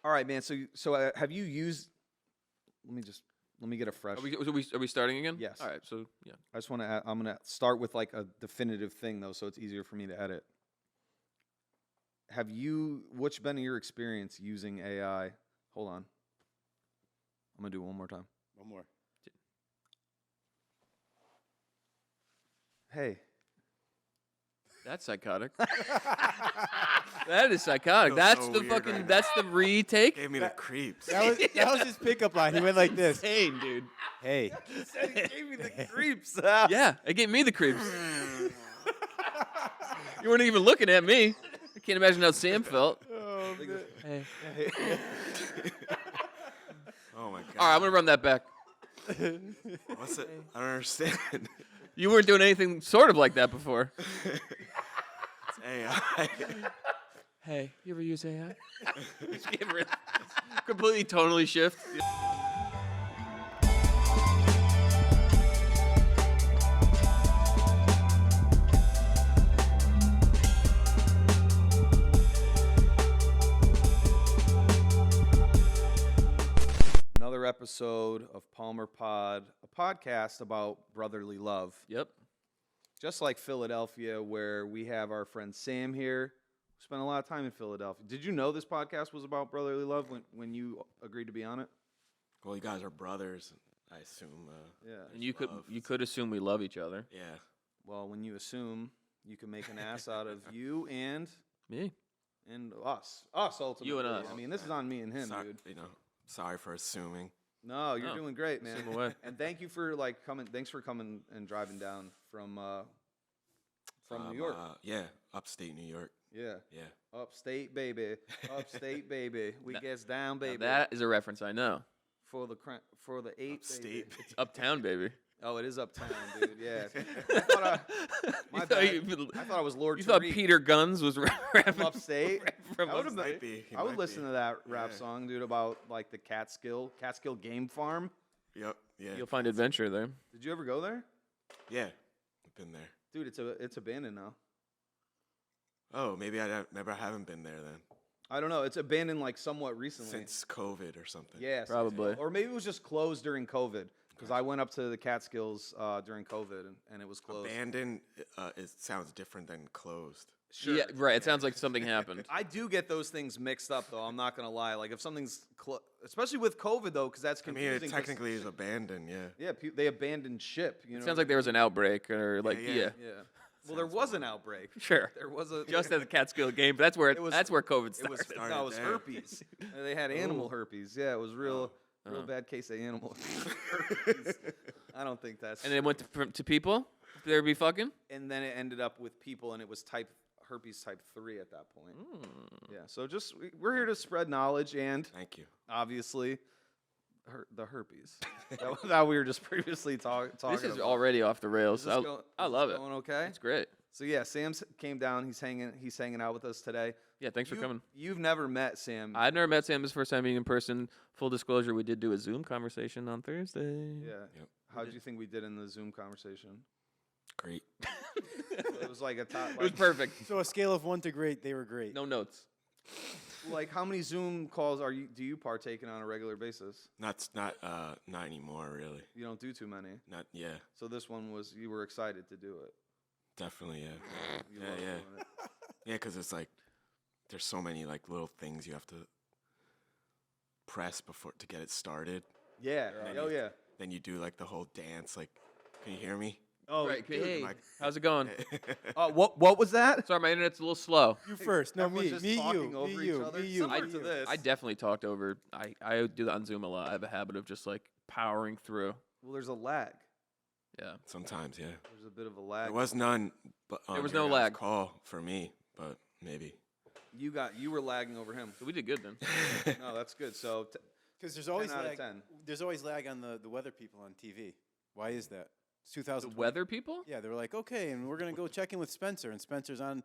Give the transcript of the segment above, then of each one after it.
All right, man. So have you used? Let me get a fresh. Are we starting again? Yes. All right. So yeah. I just want to. I'm gonna start with like a definitive thing though, so it's easier for me to edit. What's been your experience using AI? Hold on. I'm gonna do it one more time. One more. Hey. That's psychotic. That is psychotic. Feels That's so the weird fucking. right now. That's the retake. Gave me the creeps. That was his pickup line. He went like this. Insane, dude. Hey. He said he gave me the creeps. Yeah, it gave me the creeps. You weren't even looking at me. I can't imagine how Sam felt. Oh, man. Hey. Oh my god. All right, I'm gonna run that back. What's it? I don't understand. You weren't doing anything sort of like that before. It's AI. Hey, you ever use AI? Just give her a completely tonally shift. Another episode of Palmer Pod, a podcast about brotherly love. Yep. Just like Philadelphia, where we have our friend Sam here. We spent a lot of time in Philadelphia. Did you know this podcast was about brotherly love when you agreed to be on it? Well, you guys are brothers, I assume. Yeah. And you love. could assume we love each other. Yeah. Well, when you assume, you can make an ass out of you and Me. us. Us, ultimately. You and us. I mean, this is on me and him, Sorry, dude. Sorry for assuming. No, you're No. doing great, man. Assume away. And thank you for coming. Thanks for coming and driving down from New York. Yeah, upstate New York. Yeah. Yeah. Upstate, baby. Upstate, baby. We gets down, Now baby. that is a reference I know. for the 8, Upstate. baby. It's Uptown, baby. Oh, it is uptown, dude. Yeah. I thought You I thought I was Lord You thought Tariq Peter Guns was rapping from upstate. from I would've upstate? Might be. He I would might listen be. to that rap Yeah. song, dude, about like the Catskill Game Farm. Yep. Yeah. You'll find adventure there. Did you ever go there? Yeah. I've been there. Dude, it's abandoned now. Oh, maybe I haven't been there then. I don't know. It's abandoned like somewhat recently. Since COVID or something. Yes. Probably. Or maybe it was just closed during COVID. Because I went up to the Catskills during COVID and it was closed. Abandoned, it sounds different than closed. Sure. Yeah, right. It sounds like something happened. I do get those things mixed up, though. I'm not gonna lie. Like if something's, especially with COVID, though, because that's I mean, confusing. it 'cause- technically is abandoned, yeah. yeah, they abandoned ship. You know, It sounds like there was an outbreak or like yeah. yeah. yeah. Well, there was an outbreak. Sure. There was a Just at the Catskill game, but that's where It was- that's where COVID It was started. no, it was there. herpes. They had animal herpes. Yeah, it was real Oh. bad case of animal herpes. I don't think that's. And then it went to people. They would be fucking. And then it ended up with people, and it was herpes type 3 at that point. Yeah, so we're here to spread knowledge and Thank you. obviously the herpes that we were just previously talking This is about. already off the rails. Is this I is love this it. Going okay. It's great. So yeah, Sam's came down. He's hanging out with us today. Yeah, thanks for coming. You've never met Sam. I've never met Sam. This is the first time meeting in person. Full disclosure, we did do a Zoom conversation on Thursday. Yeah. Yep. How did you think we did in the Zoom conversation? Great. It was like a top. It was perfect. So a scale of 1 to great, they were great. No notes. Like how many Zoom calls do you partake in on a regular basis? Not anymore, really. You don't do too many. Not, yeah. So this one you were excited to do it. Definitely, yeah. You Yeah, love yeah. doing it. Yeah, because it's like, there's so many like little things you have to press before to get it started. Yeah. Right. Oh yeah. Then you do like the whole dance. Like, can you hear me? Oh, right. dude, Hey, like- how's it going? what was that? Sorry, my internet's a little slow. You first. No, Everyone's me. just Me, talking you. over Me, each you. other. Me, you. Similar me, to you. this. I definitely talked over. I do that on Zoom a lot. I have a habit of just like powering through. Well, there's a lag. Yeah. Sometimes, yeah. There's a bit of a lag. There was none, but There was your no guys' lag. call for me, but maybe. You were lagging over him. So we did good then. No, that's good. So Because there's always 10 out of lag. 10. There's always lag on the weather people on TV. Why is that? It's The 2000. weather people? Yeah, they were like, okay, and we're gonna go check in with Spencer, and Spencer's on. What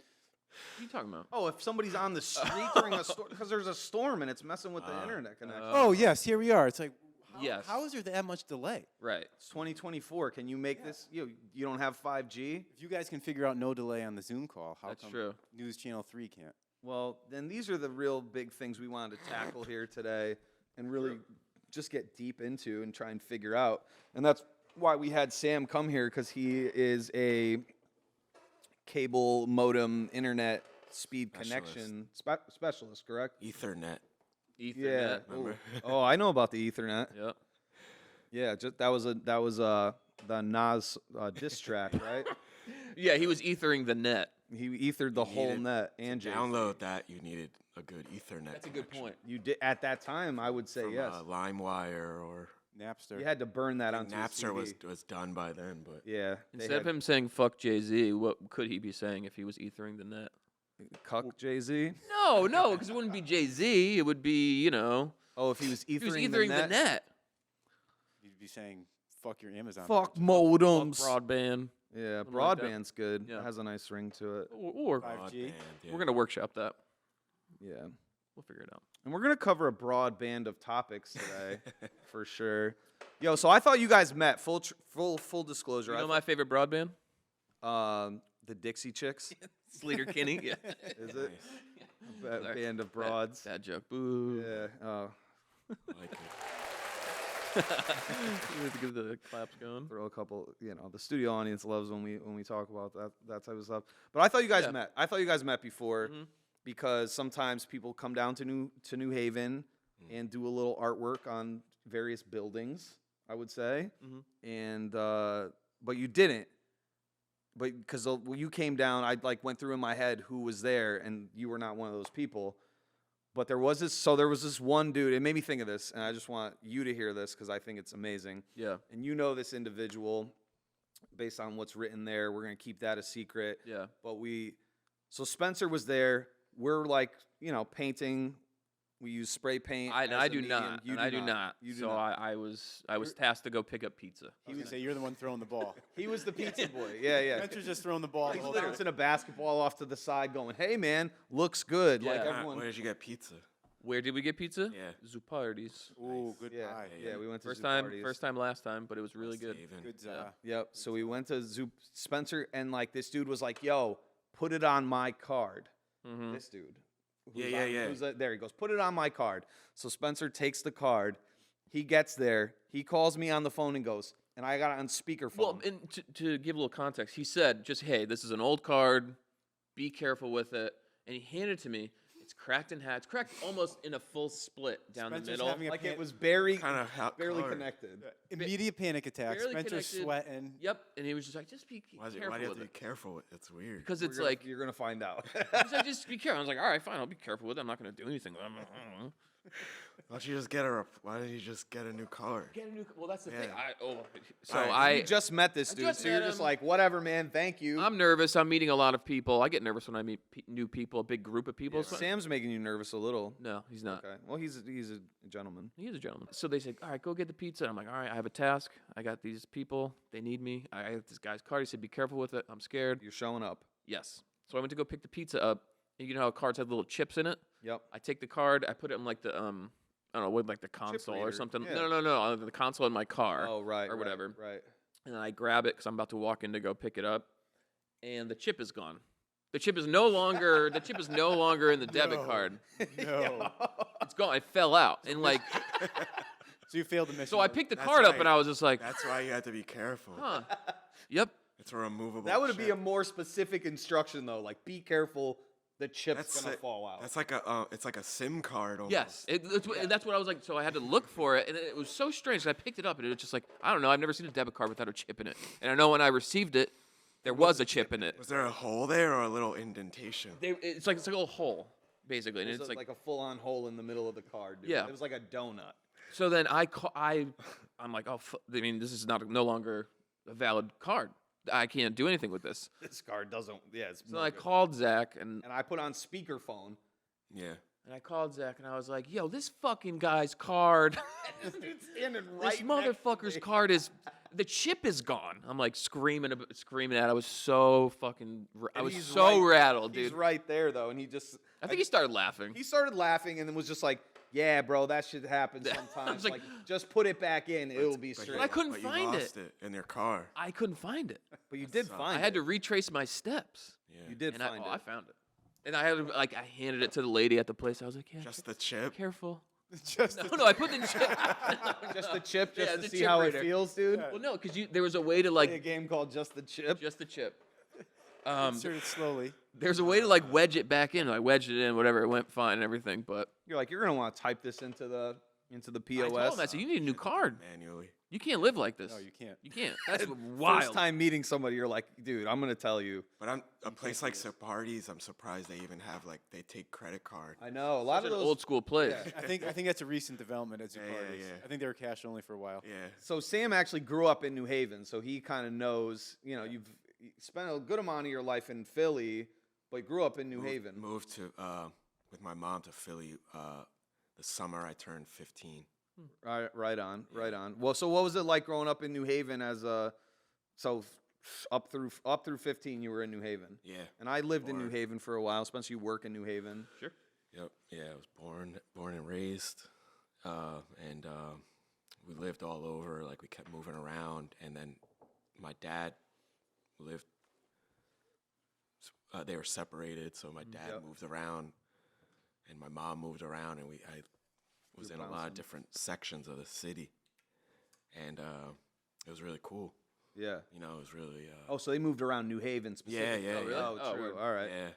are you talking about? if somebody's on the street during a storm, because there's a storm and it's messing with the internet connection. Oh yes, here we are. It's like, Yes. how is there that much delay? Right. It's 2024. Can you make this? You don't have 5G? If you guys can figure out no delay on the Zoom call, how That's come true. News Channel 3 can't? Well, then these are the real big things we wanted to tackle here today and really just get deep into and try and figure out. And that's why we had Sam come here, because he is a cable modem internet speed connection specialist, correct? Ethernet. Yeah. Ethernet. Remember? Oh, I know about the Ethernet. Yep. Yeah, that was the Nas diss track, right? Yeah, he was ethering the net. He ethered the whole needed net and To Jay-Z. download that, you needed a good Ethernet. That's a good connection point. You did at that time. I would say From, yes. LimeWire or Napster. You had to burn that onto a Napster CD. was done by then, but Yeah. they Instead of had him saying "fuck Jay-Z," what could he be saying if he was ethering the net? cuck Jay-Z. No, because it wouldn't be Jay-Z. It would be, you know, Oh, if he was he was ethering, ethering the net. You'd be saying, "Fuck your Amazon." Fuck purchase." modems. Broadband. Yeah, Something like that. broadband's good. Yeah. It has a nice ring to it. Or 5G. broadband, yeah. we're gonna workshop that. Yeah. We'll figure it out. And we're gonna cover a broad band of topics today, for sure. Yo, so I thought you guys met. Full disclosure. You know my favorite broadband? The Dixie Chicks. Sleater Kinney. Yeah. Is it? A Sorry. band of broads. Bad joke. Boo. Yeah. Oh, I like it. You have to get the claps going. throw a couple. The studio audience loves when we talk about that type of stuff. But I thought you guys Yeah. met. I thought you guys met before, Mhm. because sometimes people come down to New Haven and do a little artwork on various buildings, I would say. Mhm. And but you didn't. But because when you came down, I went through in my head who was there, and you were not one of those people. But there was this one dude. It made me think of this, and I just want you to hear this because I think it's amazing. Yeah. And you know this individual based on what's written there. We're gonna keep that a secret. Yeah. But so Spencer was there. We're painting. We use spray paint. I as a do medium. not. You And I do not. You do So not. I was tasked to go pick up pizza. I was gonna say you're the one throwing the ball. He was the pizza boy. Yeah, yeah. Spencer's just throwing the ball. The He's whole time. bouncing a basketball off to the side, going, "Hey, man, looks good." Like Yeah. everyone. Where did you get pizza? Where did we get pizza? Yeah. Zupardi's. Ooh, good Yeah, pie. yeah. We went to First Zupardi's. time, last time, but it was really good. Haven. Good. Yeah. Yep. So we went to Spencer, and this dude was like, "Yo, put it on my card." Mm-hmm. This dude. Yeah. There he goes. Put it on my card. So Spencer takes the card. He gets there. He calls me on the phone and goes, and I got it on speakerphone. Well, and to give a little context, he said, just, hey, this is an old card. Be careful with it. And he handed it to me. It's cracked in half. It's cracked almost in a full split down Spencer's the middle. having a like pan- it was barely Kind of connected. Immediate panic attack. barely Spencer's connected. Sweating. Yep. And he was just like, just be Why do careful you have with to be it. careful with it? It's weird. Because it's like, You're gonna find out. he's like, just be careful. I was like, all right, fine. I'll be careful with it. I'm not going to do anything with it. Why don't you just get a new card? Get a new. Well, that's the thing. Yeah. So Alright, You just met this I dude, just so you're met just him. like, whatever, man. Thank you. I'm nervous. I'm meeting a lot of people. I get nervous when I meet new people, a big group of people. Yeah, So- Sam's making you nervous a little. No, he's not. Okay. Well, he's a gentleman. He is a gentleman. So they said, all right, go get the pizza. I'm like, all right, I have a task. I got these people. They need me. I got this guy's card. He said, be careful with it. I'm scared. You're showing up. Yes. So I went to go pick the pizza up. And you know how cards have little chips in it? Yep. I take the card. I put it in the, I don't know, with the console or reader, something. yeah. No. The console in my car. Oh, right. or right, whatever. Right. And then I grab it because I'm about to walk in to go pick it up. And the chip is gone. The chip is no longer in the debit No. card. No. It's gone. It fell out. And So you failed the mission. so I picked the That's card up right. and I was just like, That's why you have to be careful. huh. Yep. It's a removable. That would be a chip. more specific instruction, though. Like, be careful. The chip's gonna it. fall out. That's like it's like a SIM card almost. Yes, that's what I was like. So I had to look for it, and it was so strange. So I picked it up, and it was just like, I don't know. I've never seen a debit card without a chip in it. And I know when I received it, there was a chip in it. Was there a hole there or a little indentation? It's like a little hole, basically, and It was it's like a full-on hole in the middle of the card. Dude. Yeah. It was like a donut. So then I'm like, oh, I mean, this is no longer a valid card. I can't do anything with this. This card doesn't. Yeah. It's So no I good. called Zach, and And I put on speakerphone. Yeah. I called Zach, and I was like, yo, this fucking guy's card. This dude's standing This motherfucker's card is the chip is gone. I'm like screaming at it. I was so fucking I was so rattled, dude. He's right there though, and he just. I think he started laughing. He started laughing and then was just like, "Yeah, bro, that should happen sometimes. like- like, just put it back in; it'll be But straight." I couldn't but find you it. lost it in your car. I couldn't find it. But you did sucks. find I had it. to retrace my steps. Yeah. You did And find I it. found it. And I had like I handed it to the lady at the place. I was like, yeah, Just the chip. careful. Just No, I put the chip. Just the chip, just Yeah, to the see chip how reader. it feels, dude. Well, no, because there was a way to Play a like game called Just the Chip. just the chip. insert it slowly. There's a way to like wedge it back in. I wedged it in, whatever. It went fine and everything, but You're like, you're gonna want to type this into the I told POS. him, I said, you need a new card. Manually. You can't live like this. No, you can't. You can't. That's First wild. time meeting somebody, you're like, dude, I'm gonna tell you. But a place like Separties, I'm surprised they even have like they take credit card. I know a lot Such of an those. old school place. I think that's a recent development at Yeah, Zuccardi's. yeah. I think they were cash only for a while. Yeah. So Sam actually grew up in New Haven, so he kind of knows. You know, you've spent a good amount of your life in Philly, but grew up in New Haven. Moved to with my mom to Philly the summer I turned 15. Right on. Well, so what was it like growing up in New Haven as a up through 15 you were in New Haven? Yeah. And I lived in New Born. Haven for a while. Spencer, you work in New Haven. Sure. Yep. Yeah, I was born and raised, and we lived all over. Like we kept moving around, and then my dad lived. They were separated, so my dad Yep. moved around, and my mom moved around, and I was in a lot bouncing. of different sections of the city, and it was really cool. Yeah. You know, it was really. Oh, so they moved around New Haven specifically. yeah, Oh, really? Oh, Oh, true. word. All right. Yeah,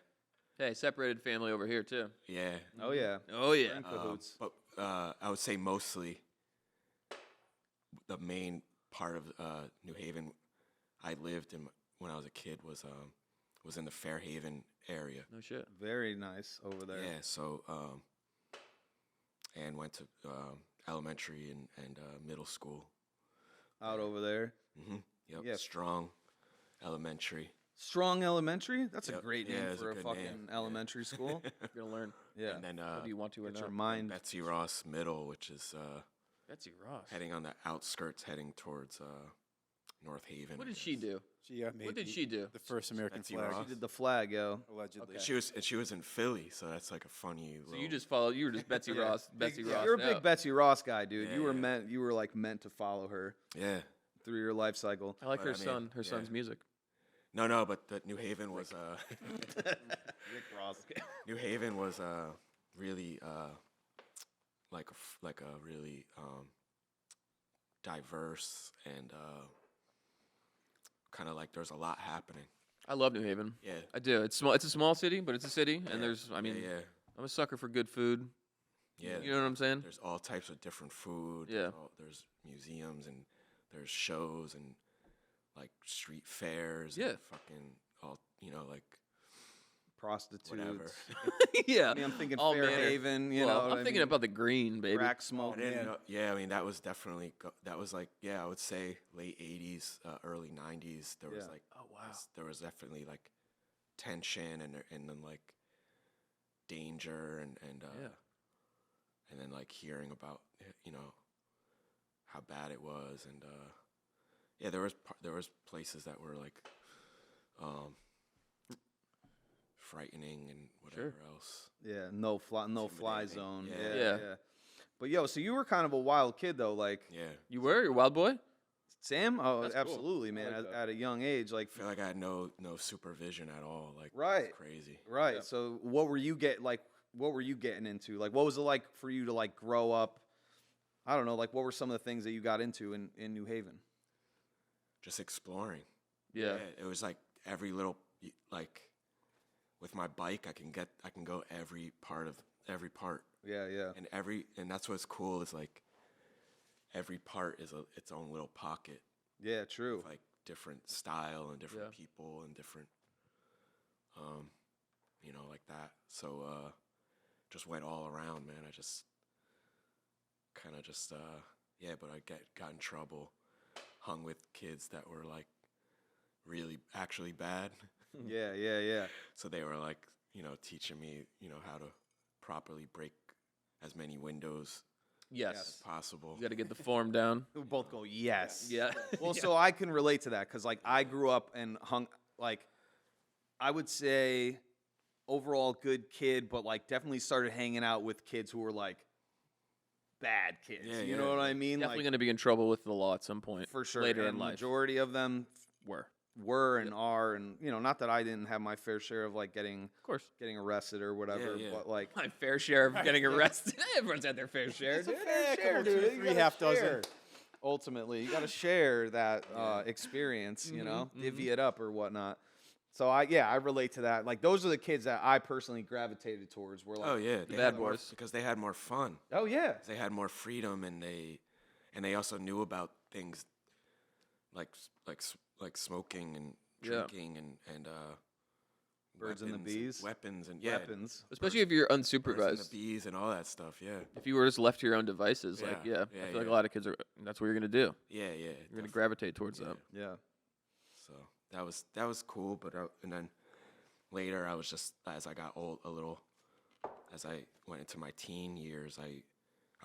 Hey, separated family over here too. yeah. Oh yeah. Oh yeah. In cahoots. But I would say mostly the main part of New Haven I lived in when I was a kid was in the Fairhaven area. No shit. Very nice over there. Yeah, so and went to elementary and middle school. Out over there. Yep. Yeah. Strong elementary. Strong Elementary. That's a Yep. great Yeah, name it's a for a good fucking name. Yeah. elementary school. You're gonna learn. Yeah. And then Whether you want to or Get your not. mind. Betsy Ross Middle, which is Betsy Ross. heading on the outskirts, heading towards North Haven. What I did she guess. do? She made What did she do? the first American Betsy flag, Ross. She did the flag, yo. allegedly. Okay. She was in Philly, so that's like a funny. So little- you just followed. You were just Betsy Yeah. Ross. Betsy Ross. You're a big out. Betsy Ross guy, dude. Yeah, you were yeah. You were like meant to follow her Yeah. through your life cycle. I like But her I mean, son. Her yeah. son's music. No, but the New Haven was Rick Ross. New Haven was really like a really diverse and kind of like there's a lot happening. I love New Haven. Yeah. I do. It's small. It's a small city, but it's a city, and Yeah. there's. I mean, yeah. I'm a sucker for good food. Yeah. You know what I'm saying? There's all types of different food. Yeah. There's museums and there's shows and like street fairs. Yeah. And fucking all like Prostitutes. whatever. yeah. I mean, I'm thinking All manner. Fairhaven. You Well, know, what I'm I thinking mean? about the green, baby. crack smoke. I didn't man. know, yeah, I mean that was definitely that was like I would say late '80s, early '90s. There was Yeah. like Oh wow. there was definitely like tension and then like danger and Yeah. and then like hearing about how bad it was and yeah there was places that were like frightening and whatever else. Yeah, no fly Intimidating. zone. Yeah. Yeah, Yeah. yeah. But yo, so you were kind of a wild kid though, like Yeah, You were? You're a wild boy? Sam. Oh, That's cool. absolutely, I man. like that. At a young age, like I feel like I had no supervision at all. Like Right. it's crazy. right. Yeah. So what were you getting into? Like, what was it like for you to like grow up? I don't know. Like, what were some of the things that you got into in New Haven? Just exploring. Yeah. It was like every little like with my bike I can go every part. Yeah, yeah. And that's what's cool is like every part is its own little pocket Yeah, true. with like different style and different Yeah. people and different like that. So just went all around, man. I just kind of just but I got in trouble, hung with kids that were like really actually bad. Yeah, yeah, yeah. So they were like, teaching me, how to properly break as many windows Yes. as possible. You got to get the form down. We both go yes. Yeah. Well, so I can relate to that because like I grew up and hung like I would say overall good kid, but like definitely started hanging out with kids who were like bad kids. Yeah, you yeah. know what I mean? Definitely Like going to be in trouble with the law at some point. for sure. Later and in life. majority of them Were. were and are, and not that I didn't have my fair share of like getting Of course. arrested or whatever, Yeah. but like My fair share of getting arrested. Everyone's had their fair share, dude. fair come share, on, 2 or dude. You 3 gotta half dozen. share. Ultimately, you got to share that experience, divvy it up or whatnot. So I relate to that. Like those are the kids that I personally gravitated towards. Were like, Oh yeah, The they bad had more- boys. because they had more fun. oh yeah, They had more freedom, and they also knew about things like smoking and Yeah. drinking and Birds and the weapons bees. weapons and weapons. Especially if you're birds and the unsupervised. bees and all that stuff. Yeah, If you were just left to your own devices, like, Yeah. I Yeah, feel like a yeah. lot of kids are, that's what you're going to do. yeah. You're going to def- gravitate towards yeah. that. Yeah. So that was cool, but and then later I was just as I got old a little, as I went into my teen years, I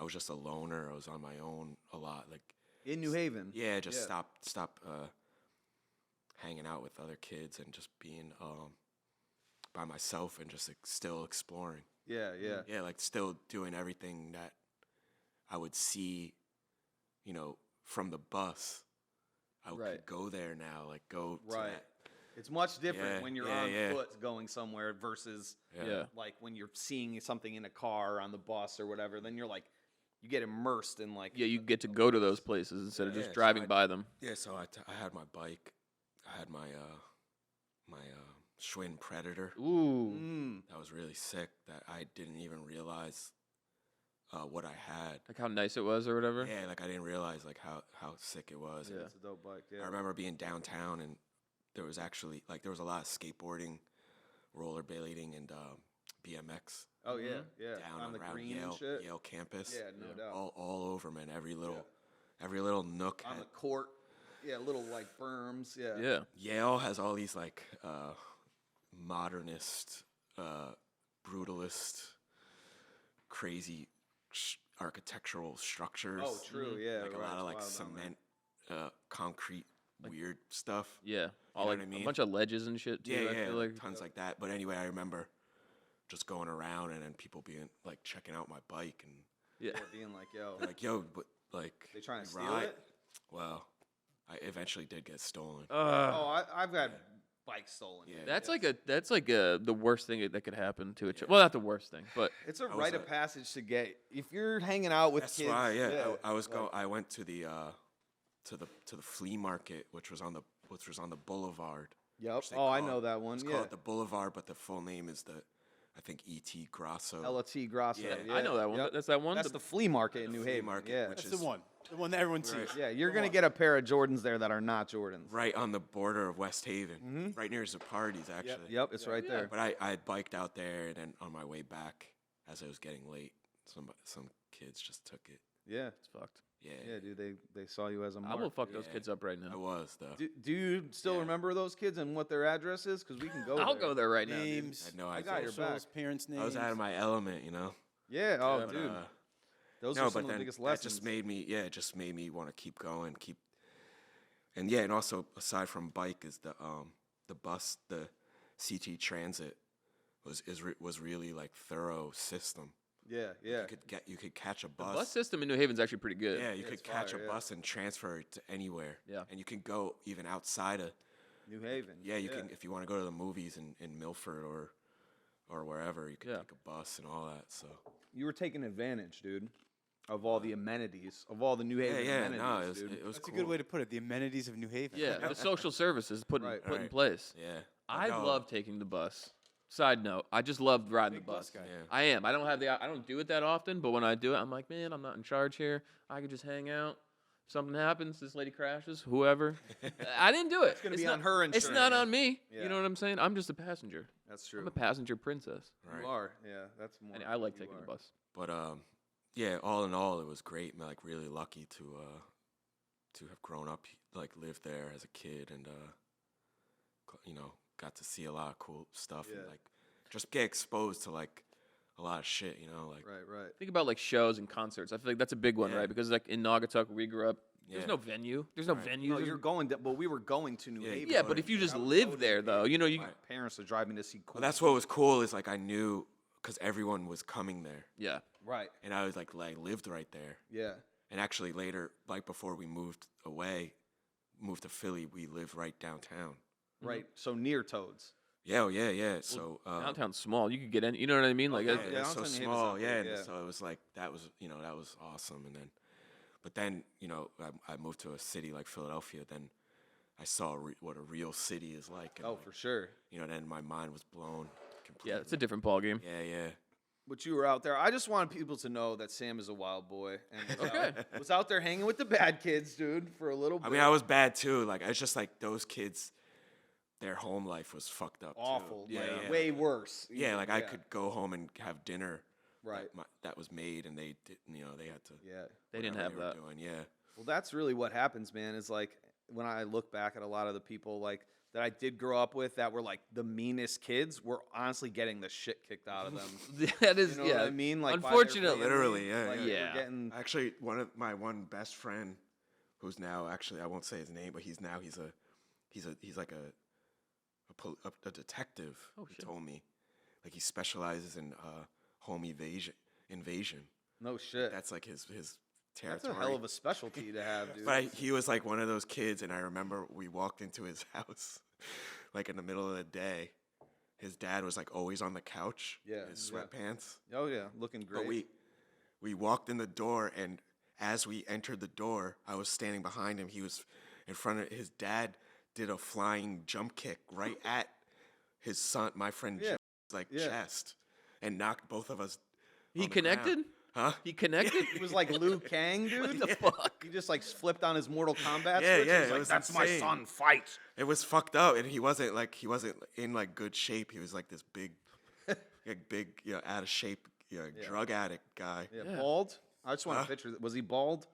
was just a loner. I was on my own a lot. Like In New Haven. yeah, just stop hanging out with other kids and just being by myself and just still exploring. Yeah, yeah. Yeah, like still doing everything that I would see, from the bus. I Right. could go there now, like go to Right. that. It's much different Yeah, when you're yeah, on yeah. foot going somewhere versus Yeah. like when you're seeing something in a car or on the bus or whatever. Then you're like, you get immersed in like. Yeah, you get to go to those places instead of Yeah, just so driving I- by them. Yeah, so I had my bike. I had my Schwinn Predator. Ooh. Mm, That was really sick that I didn't even realize what I had. Like how nice it was or whatever. Yeah, like I didn't realize like how sick it was. Yeah. it's a dope bike. Yeah. I remember being downtown and there was actually there was a lot of skateboarding, rollerblading, and BMX Oh yeah, yeah. down On the around green Yale and shit. Yale campus. Yeah, no doubt. All over, man. Every little nook. On Had, the court. Yeah, little like berms. Yeah. Yeah. Yale has all these like modernist, brutalist, crazy architectural structures. Oh, true. Yeah. Like a right, lot of like it's wild down there. cement, concrete, weird stuff. Yeah. All know like what I mean? a bunch of ledges and shit too. Yeah, I yeah, feel like. tons like that. But anyway, I remember just going around and then people being like checking out my bike and Yeah. Yeah, being like, yo, like, yo, but like they trying to you steal ride? it? Well, I eventually did get stolen. Oh, I've had bikes stolen. Yeah. That's like the worst thing that could happen to a child. Well, not the worst thing, but It's a was rite a- of passage to get. If you're hanging out with That's kids, why, yeah. I like- I went to the flea market, which was on the boulevard. Yep. which they Oh, I call know it. that one. It's Yeah. called the Boulevard, but the full name is I think E.T. Grasso. LT Grosso. Yeah. Yeah. I know that one. Yep. That's that one. That's the flea market in New flea Haven. market, yeah. which That's is the one that everyone sees. Yeah, you're Come gonna on. get a pair of Jordans there that are not Jordans. right on the border of West Haven, right near the parties, actually. Yep, it's right there. But I had biked out there, and then on my way back, as I was getting late, some kids just took it. Yeah. It's fucked. Yeah, Yeah, dude. They saw you as a I mark. will fuck those Yeah. kids up right I now. was though. Do you still Yeah. remember those kids and what their address is? Because we can go. I'll there. go there right now. Dude. Names. I had no I idea. got your back. Socials, parents' names. I was out of my element, you know. Yeah. Oh, Yeah, dude. But, Those no, are but some of the then biggest that lessons. it just made me want to keep going, and yeah, and also aside from bike is the bus, the CT Transit was really like thorough system. Yeah. Yeah. You could catch a The bus. bus system in New Haven's actually pretty good. Yeah, you could it's catch fire, a yeah. bus and transfer it to anywhere. Yeah. And you can go even outside of. New Haven. Yeah, you can if you want to go to the movies in Milford or wherever, you can Yeah. take a bus and all that. So You were taking advantage, dude, of all the amenities, of all the New Haven yeah, amenities, no, dude. it was That's cool. a good way to put it. The amenities of New Haven. Yeah, the social services put Right. in Right. place. Yeah, I no, love taking the bus. Side note, I just love riding Big the bus bus. guy. Yeah. I am. I don't do it that often, but when I do it, I'm like, man, I'm not in charge here. I could just hang out. Something happens, this lady crashes, whoever. I didn't do it. It's gonna be not, on her It's not insurance. on me. Yeah. You know what I'm saying? I'm just a passenger. That's I'm true. a passenger princess. Right. You are. Yeah, that's more. And I like you taking the are. bus. But yeah, all in all, it was great. Man, like really lucky to have grown up, like lived there as a kid, and got to see a lot of cool stuff and Yeah. like just get exposed to like a lot of shit. Like Right. Right. Think about like shows and concerts. I feel like that's a big one, Yeah. right? Because like in Naugatuck, where we grew up, there's Yeah. no venue. There's no Right. venue. No, There's- you're going. Well, we were going to New Yeah, Haven. yeah, go but to- if you just I would go live to there, New though, Haven. you. My parents are driving to see cool. Well, that's what was cool is like I knew because everyone was coming there, Yeah. Right. and I was like lived right there. Yeah. And actually later, like before we moved away, moved to Philly, we live right downtown. Right. So near Toads. Yeah, oh, yeah. So Downtown's small. You could get in. You know what I mean? Like, Okay. yeah, it's so downtown Haven's small. not Yeah, big, and yeah. so it was like that was awesome. And then, but then I moved to a city like Philadelphia. Then I saw what a real city is like. And Oh, for sure. then my mind was blown completely. yeah, it's a different ball game. Yeah. But you were out there. I just wanted people to know that Sam is a wild boy and was, Okay. was out there hanging with the bad kids, dude, for a little bit. I mean, I was bad too. Like, it's just like those kids, their home life was fucked up. awful. Too. Yeah, like, yeah. way worse. Yeah, like I could go home and have dinner. Right. That was made, and they did. They had to. Yeah. They didn't whatever have they were that. Doing. Yeah. Well, that's really what happens, man. Is like when I look back at a lot of the people like that I did grow up with that were like the meanest kids were honestly getting the shit kicked out of them. That is, You know yeah. what I mean? Like by their Unfortunately, family, Literally, yeah, like, yeah. they were Yeah. Getting, Actually, my one best friend, who's now actually I won't say his name, but he's like a detective. Oh, He shit. told me, like he specializes in home invasion. no shit. That's like his That's territory. a hell of a specialty to have, dude. But he was like one of those kids, and I remember we walked into his house, like in the middle of the day. His dad was like always on the couch, Yeah, his yeah. sweatpants. Oh yeah, looking great. But we walked in the door, and as we entered the door, I was standing behind him. He was in front of his dad. Did a flying jump kick right at his son, my friend, Yeah, Joe's yeah. chest, and knocked both of us. He on the ground. connected? Huh? He connected? It was like Liu Kang, dude. What the fuck? He just like flipped on his Mortal Kombat Yeah, switch. yeah, He was it like, was "That's insane. my son. Fight." It was fucked up, and he wasn't in like good shape. He was like this big, out of shape, drug addict guy. Yeah, Yeah. bald. I just want Huh? to picture. Was he bald?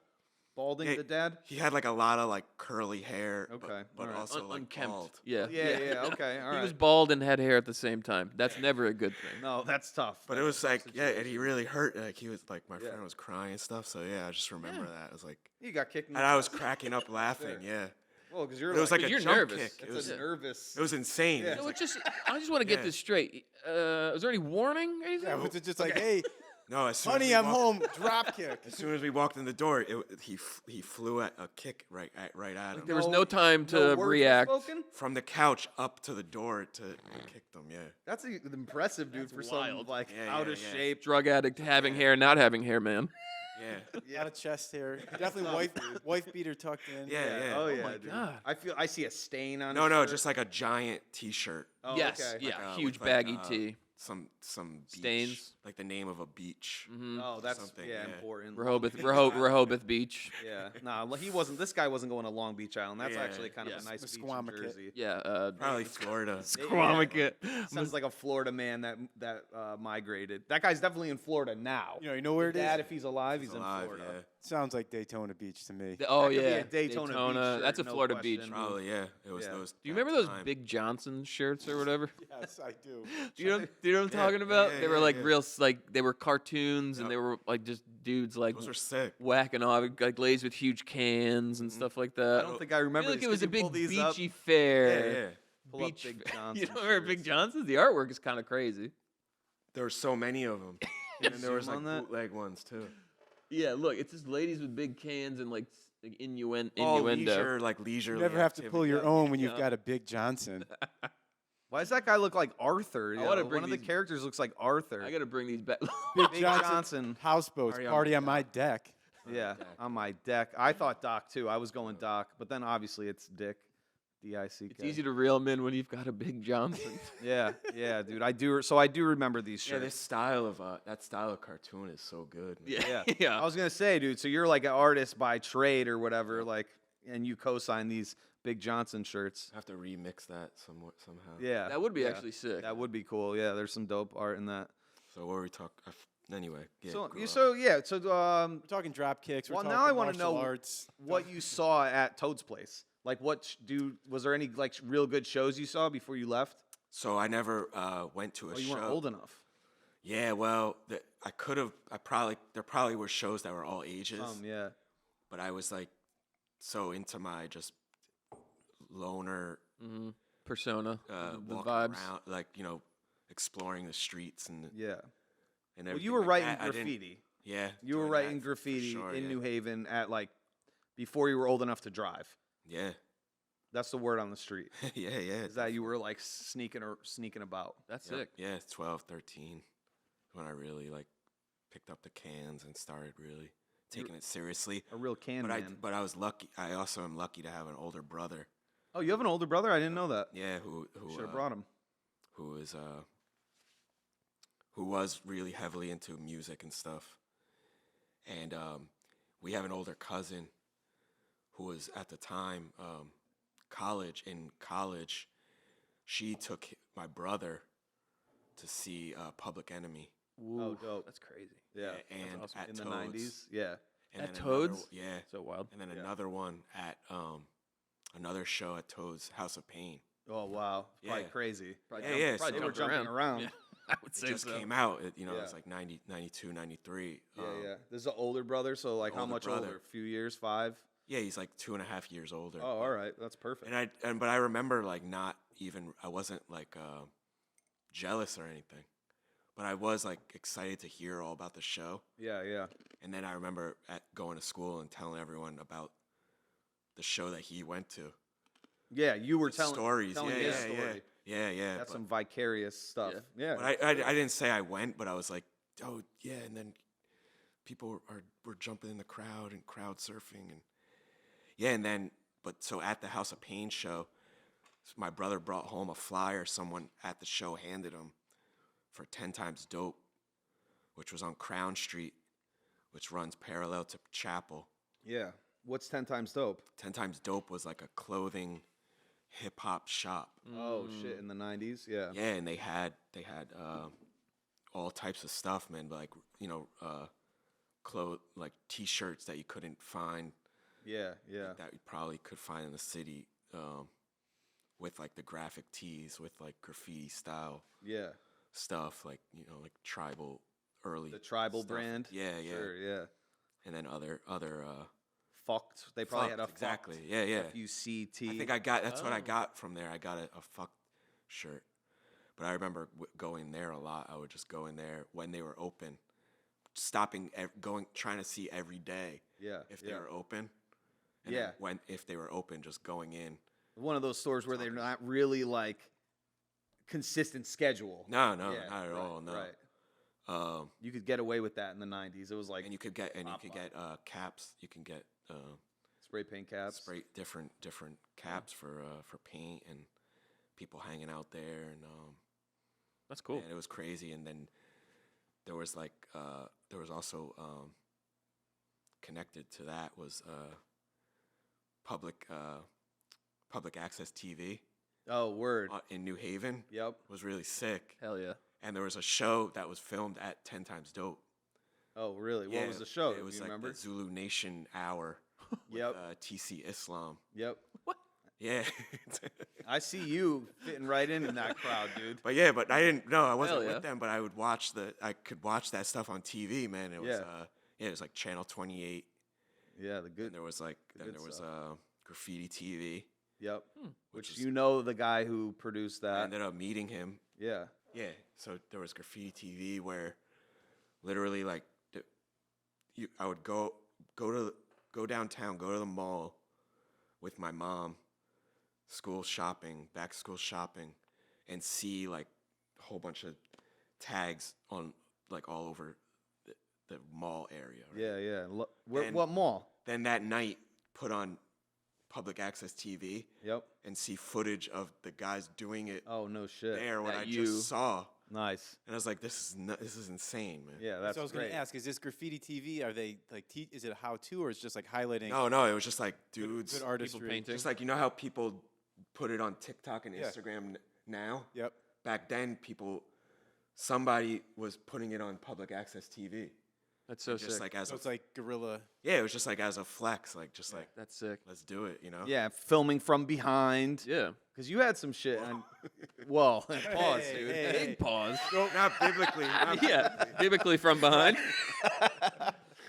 Balding Yeah, the dad? He had like a lot of like curly hair, Okay, but alright. also like Unkempt. bald. Yeah. Yeah. Okay. All He right. was bald and had hair at the same time. That's never a good thing. No, that's tough. But it That's was a tough like, and he situation. really hurt. Like he was like, my Yeah. friend was crying and stuff. So yeah, I just remember that. I was like, You got kicked in the and I was chest. cracking up laughing. There. Yeah, Well, because you're it was like a you're jump nervous. kick. it's It was, a nervous. it was insane. Yeah. No, it's just, I just want to get Yeah. this straight. Was there any warning or anything? Yeah, was it just like, hey, No, as soon as honey, we I'm walked- home, drop kick. As soon as we walked in the door, he flew at a kick right at him. There was no time to words were react. spoken? From the couch up to the door to kick them. Yeah. That's impressive, dude, for some wild. like Yeah, out yeah, of yeah. shape. Drug addict, having hair, not having hair, man. Yeah. A lot of chest hair. Definitely wife beater tucked in. Yeah. Oh Oh yeah, my dude. God. I see a stain on. No, his no, shirt. just like a giant T-shirt. Oh, Yes, okay. yeah, Like, huge with, like, baggy tee. Some beach, Stains. like the name of a beach. Oh, that's something, yeah, yeah. important. Rehoboth Beach. Yeah, nah, he wasn't. This guy wasn't going to Long Beach Island. That's Yeah. actually kind of Yes. a nice beach in Squamish. Jersey. Yeah. Probably Florida. Squamish. Sounds like a Florida man that migrated. That guy's definitely in Florida now. You know where it is? Dad, if he's alive, he's Alive, in Florida. yeah. Sounds like Daytona Beach to me. Oh That could be yeah, a Daytona Beach shirt, That's a no Florida question. beach. Probably, yeah. It was Yeah. those. Do you that remember those time. Big Johnson shirts or whatever? Yes, I do. Do you know what I'm Yeah, talking about? yeah, They were yeah, like yeah. real, like they were cartoons, and Yep. they were like just dudes like Those were sick. whacking off, like glazed with huge cans and stuff like that. I don't think I I remember. feel like these. it was a Could you pull big these up? beachy fair. Yeah, yeah. Pull up Beach Big fair. Johnson You know where Big shirts. Johnson's? The artwork is kind of crazy. There were so many of them. And then there was Zoom like on that? bootleg ones too. Yeah, look, it's just ladies with big cans and like innuendo. Oh, leisure. You never have to pull your own when you've got a Big Johnson. Why does that guy look like Arthur? I wanna One bring of the these- characters looks like Arthur. I gotta bring these back. Big Big Johnson, Johnson. houseboats, Party on party my on my deck. Yeah, on my deck. I thought Doc too. I was going Doc, but then obviously it's Dick, D-I-C-K. It's easy to reel them in when you've got a Big Johnson. Yeah, dude. I do. So I do remember these Yeah, shirts. this style of that style of cartoon is so good. man. Yeah. yeah. I was gonna say, dude. So you're like an artist by trade or whatever, like, and you co-sign these Big Johnson shirts. I have to remix that somewhat somehow. Yeah, That would be yeah. actually sick. That would be cool. Yeah, there's some dope art in that. So what were we talking? Anyway, yeah. So grew you up. so yeah. So We're talking drop kicks. We're Well, talking now I wanna martial know arts. what you saw at Toad's place. Like, was there any like real good shows you saw before you left? So I never went to a Oh, you show. weren't old enough. Yeah, well, I could have. There probably were shows that were all ages. Yeah. But I was like so into my just loner Persona. The walking vibes. around, like exploring the streets and Yeah. and Well, everything you were like writing that. I didn't- graffiti. Yeah, You were doing writing that for graffiti sure, in yeah. New Haven at like before you were old enough to drive. Yeah, That's the word on the street. Yeah. Is that you were like sneaking about? That's Yep. sick. Yeah, 12, 13, when I really like picked up the cans and started really taking it seriously. A real can man. But I was lucky. I also am lucky to have an older brother. Oh, you have an older brother? I didn't know that. Yeah, who Should have brought him. who was really heavily into music and stuff. And we have an older cousin who was at the time in college. She took my brother to see Public Enemy. Oh, dope. That's crazy. Yeah. And awesome. at In the Toads. 90s? Yeah. And At then another- Toads? Yeah. So wild. And then Yeah. another one at another show at Toad's House of Pain. Oh, wow. Probably Yeah. crazy. Probably Yeah, yeah, Probably so- They were jumped jumping around. Yeah, I would It say just so. came out. It Yeah. was like 92, 93. Yeah. This is an older brother, so like how Older much brother. older? A few years? 5? Yeah, he's like 2.5 years older. Oh, all right. That's perfect. But I remember like I wasn't like jealous or anything, but I was like excited to hear all about the show. Yeah. And then I remember going to school and telling everyone about the show that he went to. Yeah, you were The telling stories. telling Yeah, his yeah, story. Yeah. That's but, some vicarious stuff. Yeah. but I didn't say I went, but I was like, oh yeah, and then people were jumping in the crowd and crowd surfing and so at the House of Pain show, my brother brought home a flyer someone at the show handed him for 10 Times Dope, which was on Crown Street, which runs parallel to Chapel. Yeah. What's 10 times dope? 10 Times Dope was like a clothing hip hop shop. Oh shit, in the 90s? Yeah. Yeah, and they had all types of stuff, man. Like like T-shirts that you couldn't find Yeah. that you probably could find in the city, with like the graphic tees with like graffiti style Yeah. stuff, like like tribal early. The tribal stuff. brand? Yeah. Sure, yeah. And then other Fucked. They probably had a fucked, exactly. Yeah. F-U-C-T. I think that's what I got from there. I got a fucked shirt. But I remember going there a lot. I would just go in there when they were open, stopping, trying to see every day if they were open. And Yeah. then if they were open, just going in. One of those stores where they're not really like consistent schedule. No, Yeah, not at all. No. Right. You could get away with that in the 90s. It was like And you could get caps. You can get spray paint caps. spray different caps for paint and people hanging out there and That's cool. and it was crazy. And then there was like there was also connected to that was public access TV Oh, word. in New Haven. Yep. Was really sick. Hell yeah. And there was a show that was filmed at 10 Times Dope. Oh, really? What Yeah, was the show? It Do was you like remember? the Zulu Nation Hour with Yep. TC Islam. Yep. Yeah. I see you fitting right in that crowd, dude. But I didn't know I wasn't Hell yeah. with them, but I could watch that stuff on TV, man. It was Yeah. it was like Channel 28. Yeah, the And good. there was like good there was stuff. Graffiti TV. Yep. Which Which is- you know the guy who produced I that. ended up meeting him. Yeah. Yeah. So there was Graffiti TV where literally like I would go downtown, go to the mall with my mom, back to school shopping, and see like a whole bunch of tags on like all over the mall area. Right? Yeah. And- What mall? Then that night, put on public access TV Yep. and see footage of the guys doing it Oh, no shit. there when that I you- just saw, Nice. and I was like, "This is insane, man." Yeah, that's so I was going great. to ask, is this graffiti TV? Are they like, is it a how-to or is it just like highlighting No, it was just like dudes, good artistry? People painting. just like how people put it on TikTok and Yeah. Instagram now. Yep. Back then, somebody was putting it on public access TV, That's so just sick. like as So a it's like guerrilla. yeah, it was just like as a flex, like just like That's sick. let's do it, Yeah, filming from behind. Yeah. Because you had some shit. And, well, pause, Hey, dude. hey. Big pause. Not biblically. Yeah. Biblically from behind.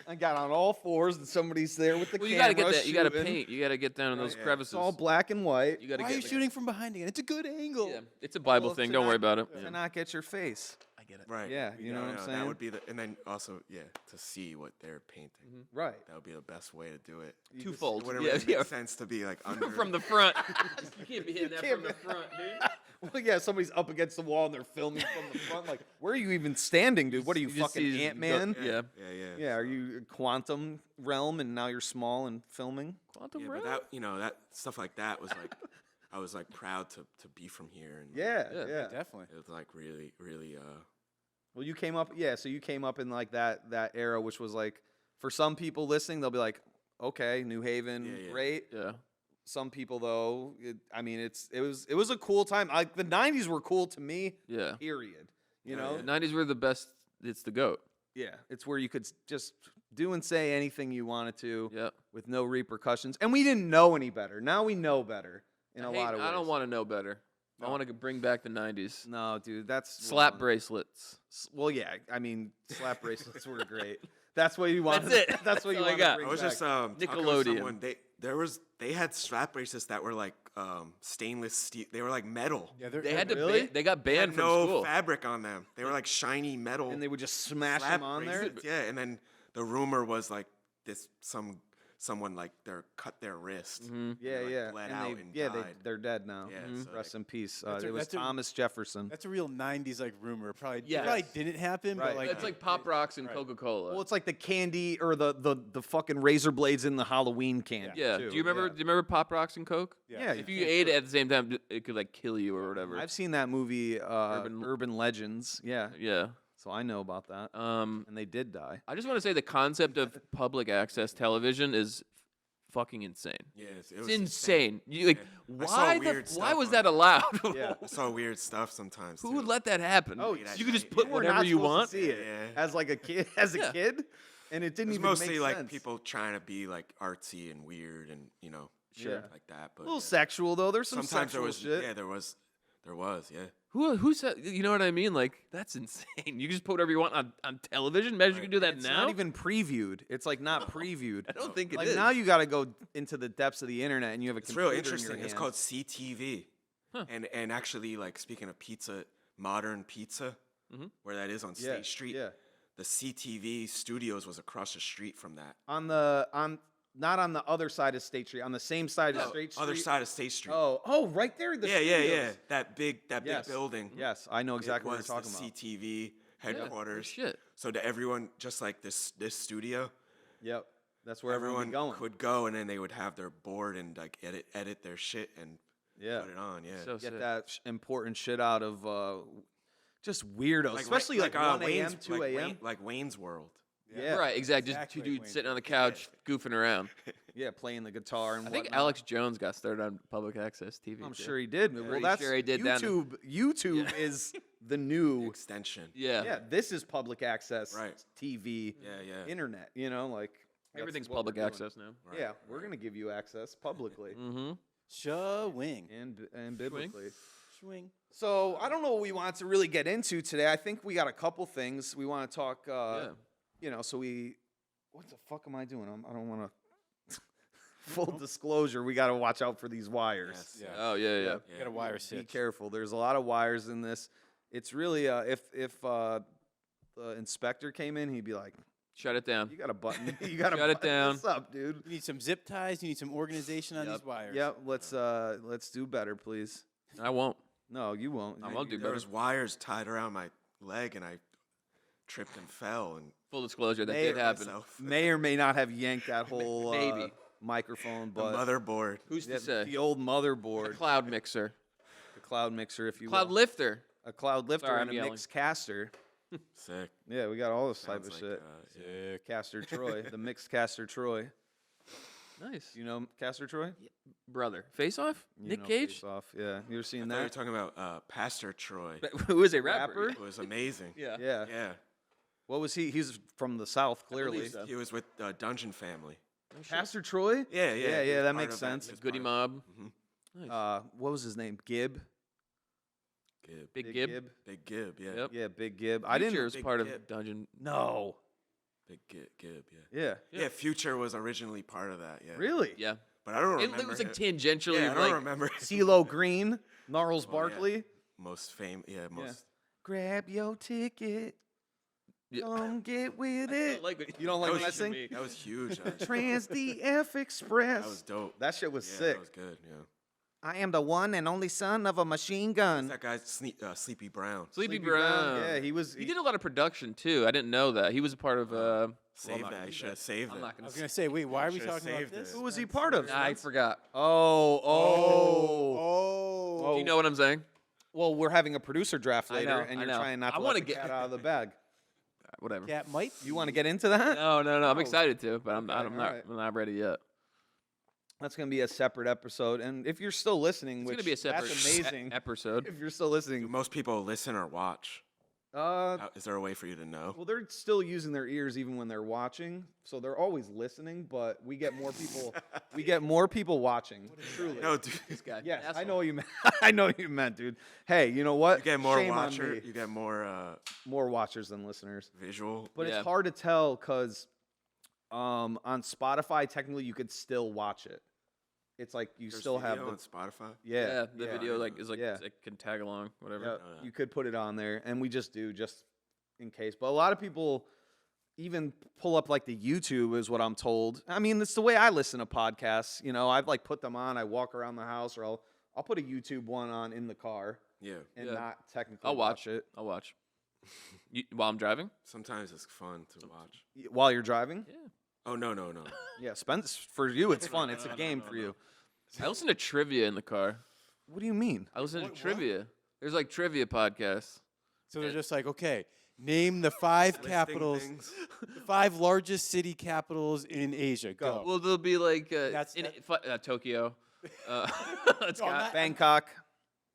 I got on all fours and somebody's there with the Well, you camera gotta get that. You gotta shooting. paint. You gotta get down in those yeah. crevices. It's all black and white. You gotta Why get are you the- shooting from behind again? It's a good angle. Yeah. It's a Bible Well, thing. to Don't worry not- about it. To not get your face. I I get it. Right. Yeah, you know what I'm saying? That would be and then also, to see what they're painting. Right. That would be the best way to do it. Twofold. It wouldn't Yeah, really yeah. make sense to be like under From the front. You can't be hitting that can't from the front, dude. Well, yeah, somebody's up against the wall and they're filming from the front. Like, where are you even standing, dude? What are you, You just fucking see his Ant-Man? Yeah. Yeah, are you quantum realm and now you're small and filming? Quantum Yeah, realm? but that stuff like that was like, I was like proud to be from here, and Yeah, Yeah. yeah. Definitely. it was like really, really. Well, you came up, so you came up in like that era, which was like, for some people listening, they'll be like, okay, New Haven, Yeah, yeah. great. Yeah. Some people though, it was a cool time. Like the '90s were cool to me. Yeah. Period. You Yeah, know. yeah. 90s were the best. It's the GOAT. Yeah, it's where you could just do and say anything you wanted to Yeah. with no repercussions, and we didn't know any better. Now we know better in a lot of ways. I don't want to know better. I want to bring back the 90s. No, dude, that's Slap wrong. bracelets. Well, yeah, I mean, slap bracelets were great. That's what you want. That's it. That's what That's you all I want. got. Bring I was back. just talking with Nickelodeon. someone. They had strap bracelets that were like stainless steel. They were like metal. Yeah, They had to Really? they got They had banned from no school. fabric on them. They were like shiny metal. and they would just smash slap them on there. bracelets. Yeah, and then the rumor was like someone like cut their wrist. Yeah, like, yeah, bled and out they, and yeah, died. they're dead now. Yeah, so, Rest like, in peace. That's a- It was that's a- Thomas Jefferson. That's a real '90s like rumor. It Yes. probably didn't happen, Right. but like It's like Pop Rocks and Right. Coca-Cola. Well, it's like the candy or the fucking razor blades in the Halloween candy. yeah. too. Do you remember? Yeah. Do you remember Pop Rocks and Coke? Yeah, If you ate it at the same time, it could like kill you or whatever. I've seen that movie, Urban- Urban Legends. Yeah, Yeah. so I know about that. And they did die. I just want to say the concept of public access television is fucking insane. Yeah, it It's was insane. You like I saw why weird why stuff was on that it. allowed? Yeah. I saw weird stuff sometimes. Who too. would let that happen? Oh, yeah, you could just yeah, put yeah. We're whatever not you supposed want. to see it Yeah. as like a kid, Yeah. and it didn't It was even mostly make like sense. people trying to be like artsy and weird and Sure. like that. But A little yeah. sexual though. There's some Sometimes there sexual was shit. yeah there was yeah. Who said? You know what I mean? Like that's insane. You can just put whatever you want on television. Imagine you can do that It's now. not even previewed. It's like not previewed. I don't think it like is. now you got to go into the depths of the internet and you have a It's computer real in your interesting. It's hand. called CTV, Huh. and actually like speaking of pizza, modern pizza, where that is on Yeah, State Street. yeah. The CTV studios was across the street from that. Not on the other side of State Street, on the same side of State Street. Other side of State Street. Oh, right there. The yeah. studios. That big Yes. building. Yes, I know exactly it what was you're talking the about. CTV headquarters. shit. So to everyone, just like this studio, Yep, that's where everyone everyone going. could go, and then they would have their board and like edit their shit and Yeah, put it on. Yeah. So get sick. that important shit out of just weirdos, especially like 1 a.m., 2 a.m. like Wayne's World. Yeah, Right, exactly. Just Exactly two like dudes Wayne sitting on the couch goofing around. Yeah, playing the guitar and I think whatnot. Alex Jones got started on public access TV. I'm too. sure he did. Well, Pretty that's sure he did down in- YouTube is the new. Extension. Yeah. Yeah, this is public access Right. TV, Yeah. internet. Like that's Everything's what public we're doing. access now. Right, Yeah, we're gonna give you access publicly Mm-hmm. Shawing. and biblically. Swing. So I don't know what we want to really get into today. I think we got a couple things we want to talk. So what the fuck am I doing? I don't want to. Full disclosure, we got to watch out for these wires. Yes. Yeah. Oh yeah, yeah. Yeah. Got a wire Be sit. careful. There's a lot of wires in this. It's really if the inspector came in, he'd be like, Shut it down. "You got a button. You got to Shut it button down. this up, dude." You need some zip ties. You need some organization on these wires. Yep. Let's do better, please. I won't. No, you won't. I won't do There better. was wires tied around my leg, and I tripped and fell and Full disclosure, that May- did happen. myself. May or may not have yanked that whole Maybe. microphone, The but motherboard. Who's yeah, to say? the old motherboard, Cloud mixer, the cloud mixer, if you cloud will. lifter. A cloud lifter Sorry, and I'm a yelling. mixed caster. Sick. Yeah, we got all this type Sounds of like, shit. yeah. Caster Troy, the mixed Caster Troy. Nice. You know Caster Troy? Brother. Face Off? You Nick know Cage? Face Off. Yeah, you ever I seen thought you were that? talking about Pastor Troy. Who is a rapper? Rapper? It was amazing. Yeah. Yeah. Yeah. What was he? He's from the South, clearly. believe so. He was with Dungeon Family. Pastor Troy? Yeah, Yeah, he yeah, was that part makes of sense. He was Goody part of- Mob. Mhm. Nice. What was his name? Gib. Gib. Big Gib. Big Gib, yeah. Yep. Yeah, Big Gib. I didn't. Future was Big part of Gib. Dungeon. No. Big Gib, yeah. Yeah. Yeah, Future was originally part of that, yeah. Really? Yeah. But I don't It, remember. was like him. tangentially Yeah, I don't like remember. CeeLo Green, Gnarls Oh, yeah. Barkley. Most famous, yeah, most. Grab your ticket. Yeah. Come get with I it. don't like what You don't like That was when I sing? That was huge. Trans DF Express. That was dope. That shit was Yeah, sick. that was good. Yeah. I am the one and only son of a machine gun. That guy's Sleepy Brown. Sleepy Brown. Yeah, he was. He did a lot of production too. I didn't know that. He was a part of. Save that. You should have saved I'm it. not I gonna. was gonna say, wait, why are we Should've talking about saved this? it. Who was he part of? I forgot. Oh. Do you know what I'm saying? Well, we're having a producer draft I later, know, and I you're know. trying not I to wanna let the get- cat out of the bag. Whatever. Cat might. You want to get into that? No. I'm Oh. excited to, but I'm Okay, not. alright. I'm not ready yet. That's going to be a separate episode. And if you're still listening, It's which gonna be a separate that's amazing. episode. If you're still listening, Do most people listen or watch? Is there a way for you to know? well, they're still using their ears even when they're watching, so they're always listening. But we get more people. we get more people watching. Truly. No, dude. This guy. Yes, I Asshole. know what you meant. I know what you meant, dude. Hey, you know what? You get more Shame on watcher. me. You get more More watchers than listeners. visual. But Yeah. it's hard to tell because on Spotify, technically, you could still watch it. It's like you There's still have video the on Spotify. Yeah, the video like is like Yeah. it can tag along, whatever. Yeah, know that. you could put it on there, and we just do just in case. But a lot of people even pull up like the YouTube, is what I'm told. I mean, it's the way I listen to podcasts. You know, I've like put them on. I walk around the house, or I'll put a YouTube one on in the car Yeah. and Yeah. not technically I'll watch it I'll watch. While I'm driving. Sometimes it's fun to watch. while you're driving. Yeah. Oh no. Yeah, Spence, for you, it's fun. It's a game for you. I listen to trivia in the car. What do you mean? I listen to What? trivia. There's like trivia podcasts. So they're just like, okay, name the 5 Listing capitals, things. the 5 largest city capitals in Asia. Go. Well, there'll be like That's- Tokyo. It's No, I'm got- not- Bangkok.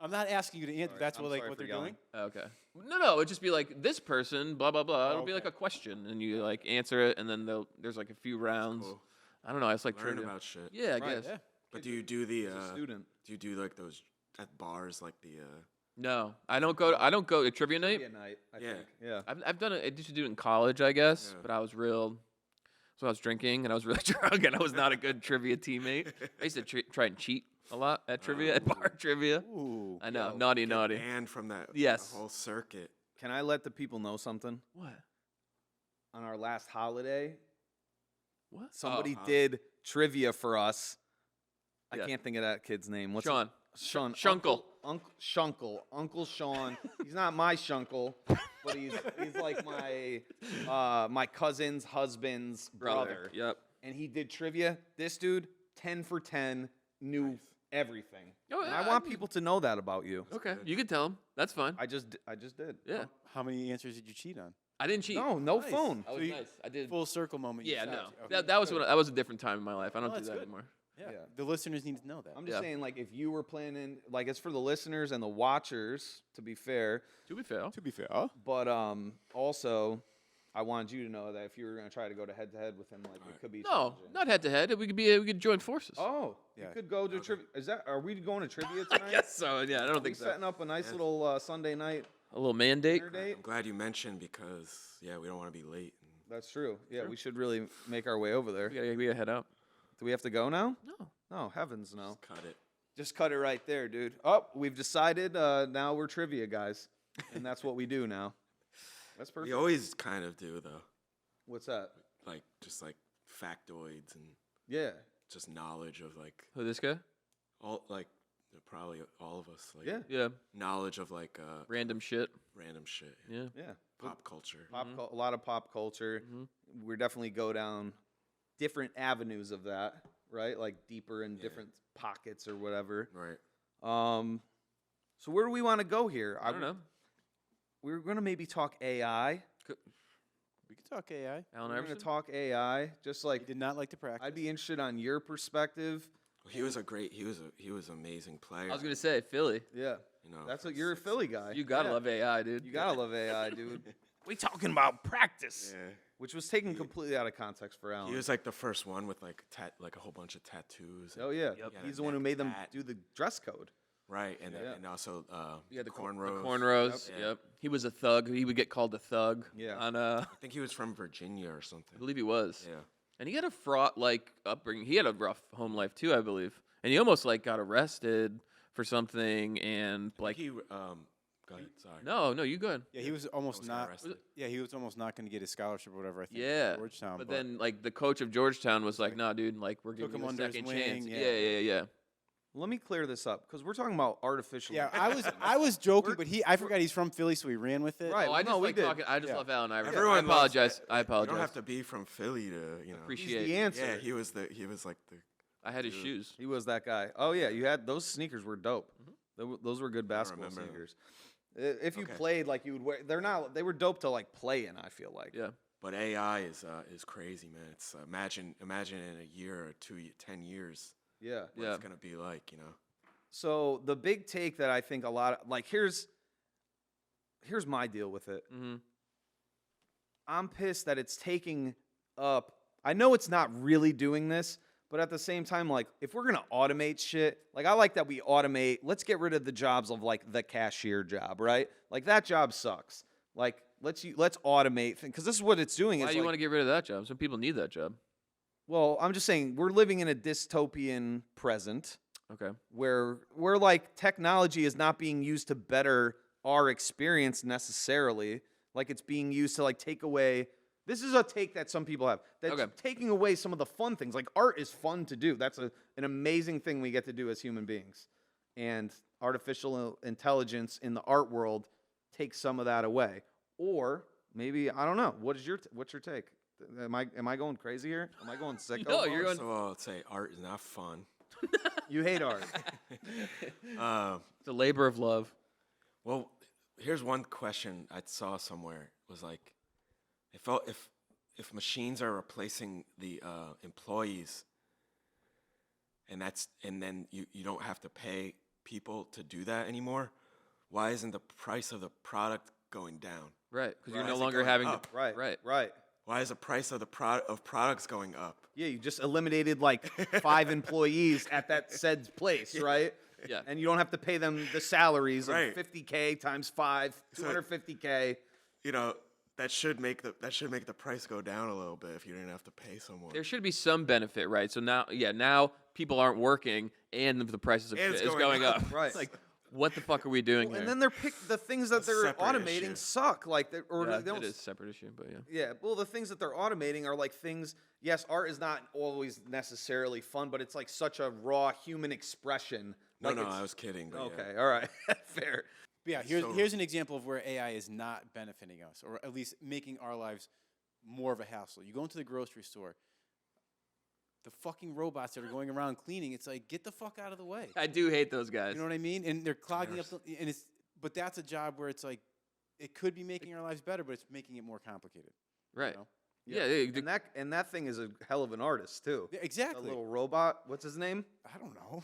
I'm not asking you to answer. Sorry, That's I'm what like sorry what for they're yelling. doing. Okay. No, it'd just be like this person, blah blah blah. It'll be like Okay. a question, and you like answer it, and then there's like a few rounds. Cool. I don't know. It's like Learn trivia. about shit. Yeah, I Right, guess. Yeah. But do you do the He's a student. do you do like those at bars like the No, I don't go. I don't go to trivia night. Trivia night, I Yeah. think. Yeah. I've done it. I used to do it in college, I guess, Yeah. but I was real. So I was drinking and I was really drunk and I was not a good trivia teammate. I used to try and cheat a lot at trivia, at bar trivia. Ooh. I know, Yo, naughty. banned from that Yes. whole circuit? Can I let the people know something? What? On our last holiday, What? somebody Oh. did trivia for us. Yeah. I can't think of that kid's name. What's Sean. Sean. Shunkel. Uncle Shunkel. Uncle Sean. He's not my Shunkel, but he's like my cousin's husband's brother. Yep. And he did trivia. This dude, 10 for 10, knew everything. Oh, and yeah, I want people to know that about you. Okay, you can tell him. That's fine. I just did. Yeah, How many answers did you cheat on? I didn't cheat. No, no Nice. phone. I So was you- nice. I did. Full circle moment. you Yeah, said. no. Okay, That was good. that was a different time in my life. I don't Oh, do that's that good. anymore. Yeah. Yeah. The listeners need to know that. I'm just Yeah. saying, like, if you were planning, like, it's for the listeners and the watchers, to be fair. To be fair. To be fair, But also, I wanted you to know that if you were going to try to go to head with him, like, it could be No, challenging. not head to head. We could join forces. Oh, Yeah. you could go to trivia. Are we going to trivia tonight? I guess so. Yeah, I don't Are we think so. setting up a nice little Sunday night A little mandate. dinner date? I'm glad you mentioned because we don't want to be late. That's true. Yeah, we should really make our way over there. We gotta head out. Do we have to go now? No. No, heavens no. Just cut it. Just cut it right there, dude. Oh, we've decided now we're trivia guys. And that's what we do now. That's perfect. We always kind of do though, What's that? like just like factoids and Yeah. just knowledge of like Who, this guy? all like probably all of us like Yeah. Yeah. knowledge of like Random shit. random shit, Yeah. Yeah. pop culture. A lot of pop culture. We definitely go down different avenues of that, right? Like deeper in different pockets or whatever. Right. So where do we want to go here? I don't know. We're gonna maybe talk AI. We can talk AI. Alan We're gonna Iverson. talk AI. Just I like did not like to practice. I'd be interested on your perspective. He was an amazing player. I was gonna say Philly. Yeah, you know, that's what you're a Philly guy. You gotta Yeah. love AI, dude. You gotta love AI, dude. We talking about practice, Yeah. which was taken completely out of context for Alan. He was like the first one with like a whole bunch of tattoos. Oh yeah, Yep. he's Yeah, the one who neck made them tat. do the dress code. Right, and Yeah. and also Yeah, the cornrows. Cornrows. Yep. Yep. He was a thug. He would get called a thug. Yeah. On I think he was from Virginia or something. I believe he was. Yeah. And he had a fraught like upbringing. He had a rough home life too, I believe. And he almost like got arrested for something and like He Go ahead. Sorry. No, you good. Yeah, he was I almost was not. arrested. Yeah, he was almost not going to get his scholarship or whatever. I think. Yeah, at Georgetown. but then like the coach of Georgetown was like, "Nah, dude, like we're Took giving him you a under his second chance." wing, Yeah. Let me clear this up because we're talking about artificial. yeah, intelligence. I was joking, but I forgot he's from Philly, so he ran with it. Right. Oh, I just no, we like did. talking. I just Yeah. love Allen Iverson. Everyone I loves- apologize. I You apologize. don't have to be from Philly to He's Appreciate. the answer. Yeah, he was like the. I had his Dude. shoes. He was that guy. Oh yeah, you had those sneakers were dope. Those were good basketball remember them. sneakers. If you Okay. played like you would wear, they were dope to like play in. I feel like. Yeah. But AI is crazy, man. It's imagine in a year or 10 years Yeah. what Yeah. it's gonna be like, So the big take that I think a lot of like here's my deal with it. Mm-hmm. I'm pissed that it's taking up. I know it's not really doing this, but at the same time, like if we're gonna automate shit, like I like that we automate. Let's get rid of the jobs of like the cashier job, right? Like that job sucks. Like let's automate because this is what it's doing. Why It's do you like, want to get rid of that job? Some people need that job. well, I'm just saying we're living in a dystopian present Okay. where we're like technology is not being used to better our experience necessarily. Like it's being used to like take away. This is a take that some people have. That's Okay. taking away some of the fun things. Like art is fun to do. That's an amazing thing we get to do as human beings. And artificial intelligence in the art world takes some of that away. Or maybe I don't know. What's your take? Am I going crazy here? Am I going sicko? No, you're mode? going- So I'll say art is not fun. You hate art. It's a labor of love. Well, here's one question I saw somewhere. It was like, if machines are replacing the employees, and then you don't have to pay people to do that anymore, why isn't the price of the product going down? Right. Because Why you're no is it longer going having up? to. Right. Right. Right. Why is the price of products going up? Yeah, you just eliminated like 5 employees at that said place, right? Yeah. And you don't have to pay them the salaries Right. of $50K times 5, So- $250K. That should make the price go down a little bit if you didn't have to pay someone. There should be some benefit, right? So now people aren't working and the prices of And shit it's is going going up. up. Right. It's like, what the fuck are we doing here? And then the things that A they're separate automating issue. suck. Like they yeah, don't. it is a separate issue, but yeah. Yeah, well, the things that they're automating are like things. Yes, art is not always necessarily fun, but it's like such a raw human expression. No, Like, no, it's- I was kidding. But Okay, yeah. all right, fair. But yeah, So- here's an example of where AI is not benefiting us, or at least making our lives more of a hassle. You go into the grocery store, the fucking robots that are going around cleaning. It's like, get the fuck out of the way. I do hate those guys. You know what I mean? And they're clogging up, but that's a job where it's like, it could be making our lives better, but it's making it more complicated. right. know? Yeah. And that thing is a hell of an artist too. Yeah, A exactly. little robot. What's his name? I don't know.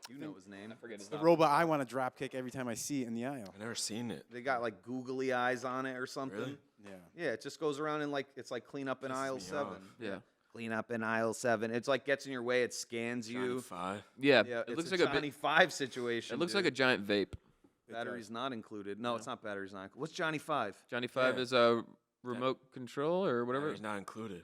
You know his name. I forget his The name. robot I want to drop kick every time I see it in the aisle. I've never seen it. They got like googly eyes on it or something. Really? Yeah. Yeah, it just goes around and like it's like clean up in Pisses aisle me 7. off. Yeah. Clean up in aisle 7. It's like gets in your way. It scans Johnny you. 5. Yeah. Yeah, It it's looks a like a Johnny bit. 5 situation. It looks dude. like a giant vape. Batteries not included. No, it's not batteries not. What's Johnny 5? Johnny 5 Yeah. is a remote control or whatever. Batteries not included.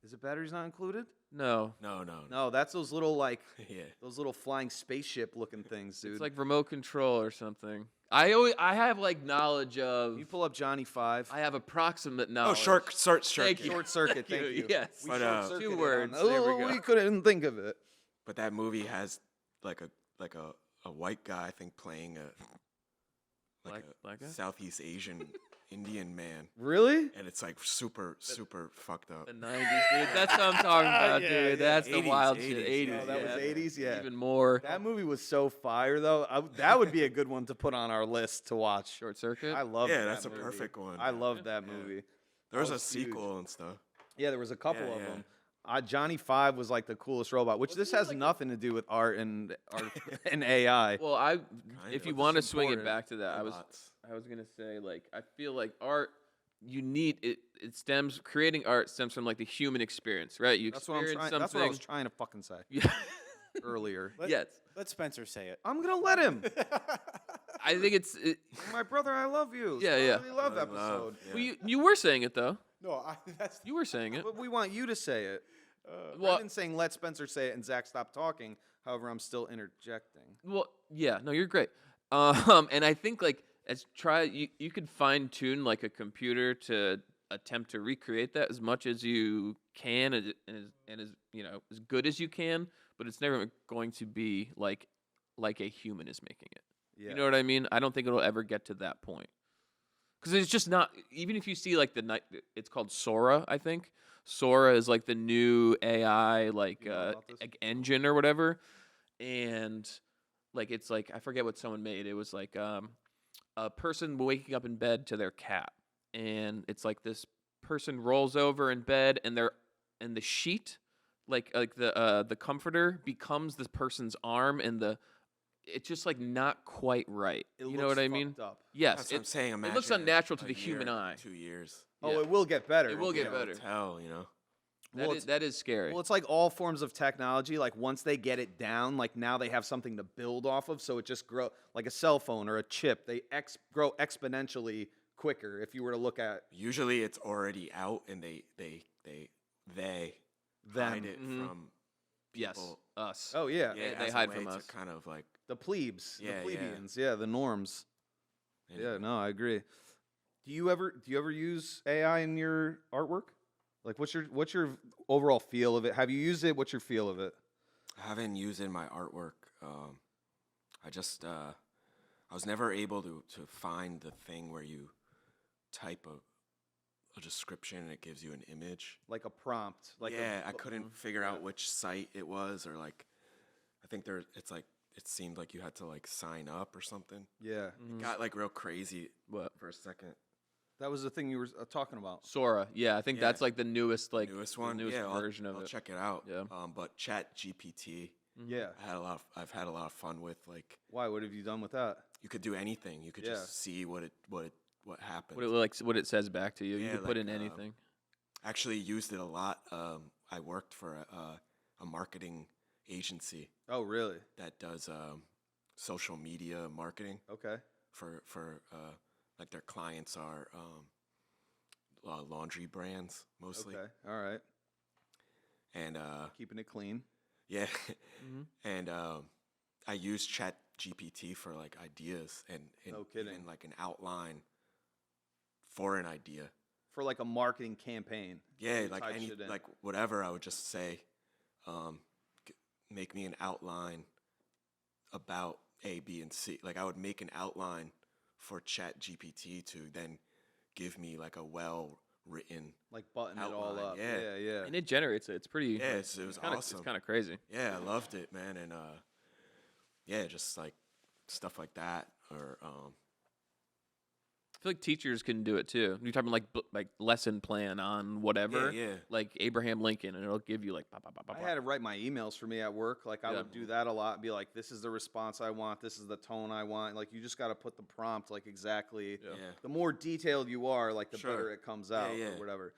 Is it batteries not included? No. No. No, that's those little like Yeah. those little flying spaceship looking things, dude. It's like remote control or something. I have like knowledge of. you pull up Johnny 5. I have approximate Oh, knowledge. short Thank circuit. you. Short circuit. Thank you. Yes. We But, short-circuited 2 on- words. Oh, There we go. we couldn't think of it. But that movie has like a white guy, I think, playing a Black guy? Southeast Asian Indian man, Really? and it's like super fucked up. The 90s, dude. That's what I'm talking about, Yeah, dude. yeah. That's the 80s, wild 80s, shit. yeah. 80s. Oh, that was 80s. Yeah. Even more. That movie was so fire, though. That would be a good one to put on our list to watch. Short circuit. I love. Yeah, that that's a movie. perfect one. I love that Yeah. movie. There was That a was huge. sequel and stuff. Yeah, there was a couple Yeah, of yeah. them. Johnny 5 was like the coolest robot, which this has nothing to do with art and and AI. Well, if you but want to it's swing it important. back to that, Robots. I was gonna say like I feel like art. You need it. It stems. Creating art stems from like the human experience, right? You That's what I'm experience trying. something. That's what I was trying to fucking say Yeah. earlier. Yes. Let Spencer say it. I'm gonna let him. I think it's. My brother, I love you. Yeah, yeah. Brotherly love Brotherly love, episode. yeah. Well, you were saying it though. No, that's You were saying it. But we want you to say it. Well- I've been saying let Spencer say it and Zach stop talking. However, I'm still interjecting. Well, yeah, no, you're great. And I think like You could fine tune like a computer to attempt to recreate that as much as you can and as as good as you can, but it's never going to be like a human is making it. Yeah. You know what I mean? I don't think it'll ever get to that point. Because it's just not. Even if you see like it's called Sora. I think Sora is like the new AI like You know about this? like engine or whatever, and like it's like I forget what someone made. It was like a person waking up in bed to their cat, and it's like this person rolls over in bed, and the sheet, like the comforter becomes this person's arm, and it's just like not quite right. It You know what looks I mean? fucked up. Yes, That's what I'm saying. it looks Imagine unnatural to a the human year, eye. 2 years. Oh, Yeah. it will get better. It will get You know, better. tell, you know. Well, That is scary. Well, it's like all forms of technology. Like once they get it down, like now they have something to build off of. So it just grow like a cell phone or a chip. They grow exponentially quicker. If you were to look at Usually it's already out, and they hide it Mhm. from Yes, people. us. oh yeah, They as a hide way from to us. kind of like the plebes, Yeah, the yeah. plebeians, yeah, the norms. Yeah, anyway. no, I agree. Do you ever use AI in your artwork? Like, what's your overall feel of it? Have you used it? What's your feel of it? I haven't used it in my artwork. I just I was never able to find the thing where you type a description and it gives you an image. Like a prompt? Like yeah, I I couldn't figure out which site it was, or like I think it's like it seemed like you had to like sign up or something. Yeah, It got like real crazy What? for a second. that was the thing you were talking about. Sora. Yeah, I think Yeah. that's like the newest Newest the one, newest yeah, version of I'll it. check it out. Yeah. But Chat GPT, Yeah. I've had a lot of fun with. Like Why? What have you done with that? you could do anything. You could Yeah. just see what happened. What it says back to you. You Yeah, can put like, in anything. Actually used it a lot. I worked for a marketing agency Oh, really? that does social media marketing Okay. for like their clients are laundry brands mostly, Okay. All right. and Keeping it clean. yeah, Mhm. and I use Chat GPT for like ideas and No kidding. even like an outline for an idea. For like a marketing campaign. Yeah, You like type any shit in. like whatever. I would just say, make me an outline about A, B, and C. Like I would make an outline for Chat GPT to then give me like a well written. Like button it all Outline, up. yeah. Yeah. Yeah. And it generates it. It's pretty. Yeah, it was kinda, awesome. It's kind of crazy. Yeah, I loved it, man, and yeah, just like stuff like that, or I feel like teachers can do it too. You're talking like lesson plan on whatever. yeah, Like Abraham Lincoln, and it'll give you like. Bah, bah, bah, bah, I bah. had to write my emails for me at work. Like I Yeah. would do that a lot and be like, this is the response I want. This is the tone I want. Like you just got to put the prompt like exactly. Yeah. yeah. The more detailed you are, like the Sure. better it comes out yeah. or whatever.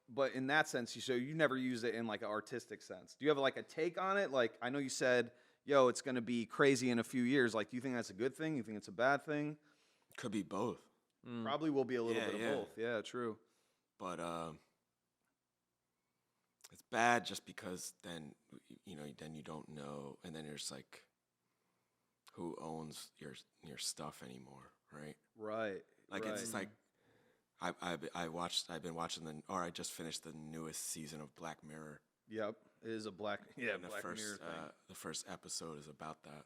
But in that sense, you never use it in like an artistic sense. Do you have like a take on it? Like I know you said, yo, it's gonna be crazy in a few years. Like, do you think that's a good thing? You think it's a bad thing? Could be both, Mm. Probably will be a little Yeah, bit of yeah. both. Yeah, true. but it's bad just because then then you don't know, and then there's like who owns your stuff anymore, right? Right. Like right. it's like I've been watching I just finished the newest season of Black Mirror. Yep. It is a black. Yeah, and Black Mirror thing. the first episode is about that.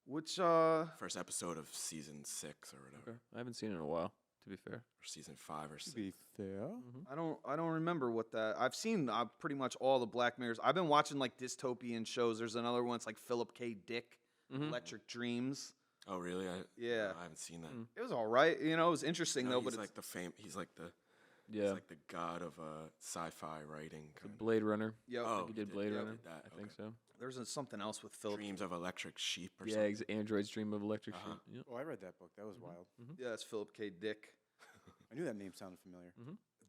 Which First episode of season 6 or whatever, Okay. I haven't seen it in a while. To be fair. or season 5 or 6. be fair. I don't remember what that. I've seen pretty much all the Black Mirrors. I've been watching like dystopian shows. There's another one. It's like Philip K. Dick, Mhm. Electric Dreams. Oh really? Yeah. I haven't seen that. Mm. It was all right. You know, it was interesting No, though. he's But like he's like the Yeah. he's like the god of sci-fi writing. Kind of. Blade Runner. yep. Oh, He did Blade yeah, Runner. did that, I think okay. so. There's something else with Philip. Dreams of Electric Sheep or Yeah, something. Android's Dream of Electric Uh-huh. Sheep. Yep. Oh, I read that book. That was wild. Yeah, it's Philip K. Dick. I knew that name sounded familiar.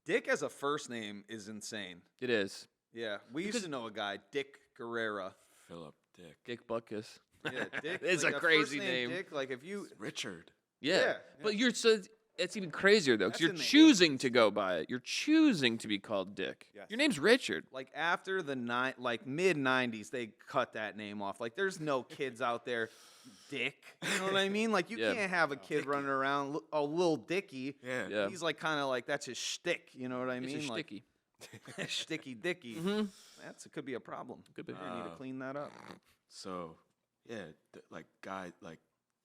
Dick as a first name is insane. It is. Yeah, we used to know a guy, Dick Guerrera. Philip Dick. Dick Butkus. Yeah, Dick. It's like, a first crazy name. Dick, like if you. Richard. Yeah. Yeah, But you're it's even crazier though, because That's you're in the choosing to go by it. You're choosing to be called Dick. Yes. Your name's Richard. Like after the mid '90s, they cut that name off. Like there's no kids out there. dick. You know what I mean? Like, you Yeah. can't have a kid running around, a little Dicky. Yeah. Yeah. He's like kind of like, that's his shtick. You know what I It's mean? a Like, sticky. Sticky Dicky. Mm-hmm. It could be a problem. Could be. I need to clean that up. So, yeah, like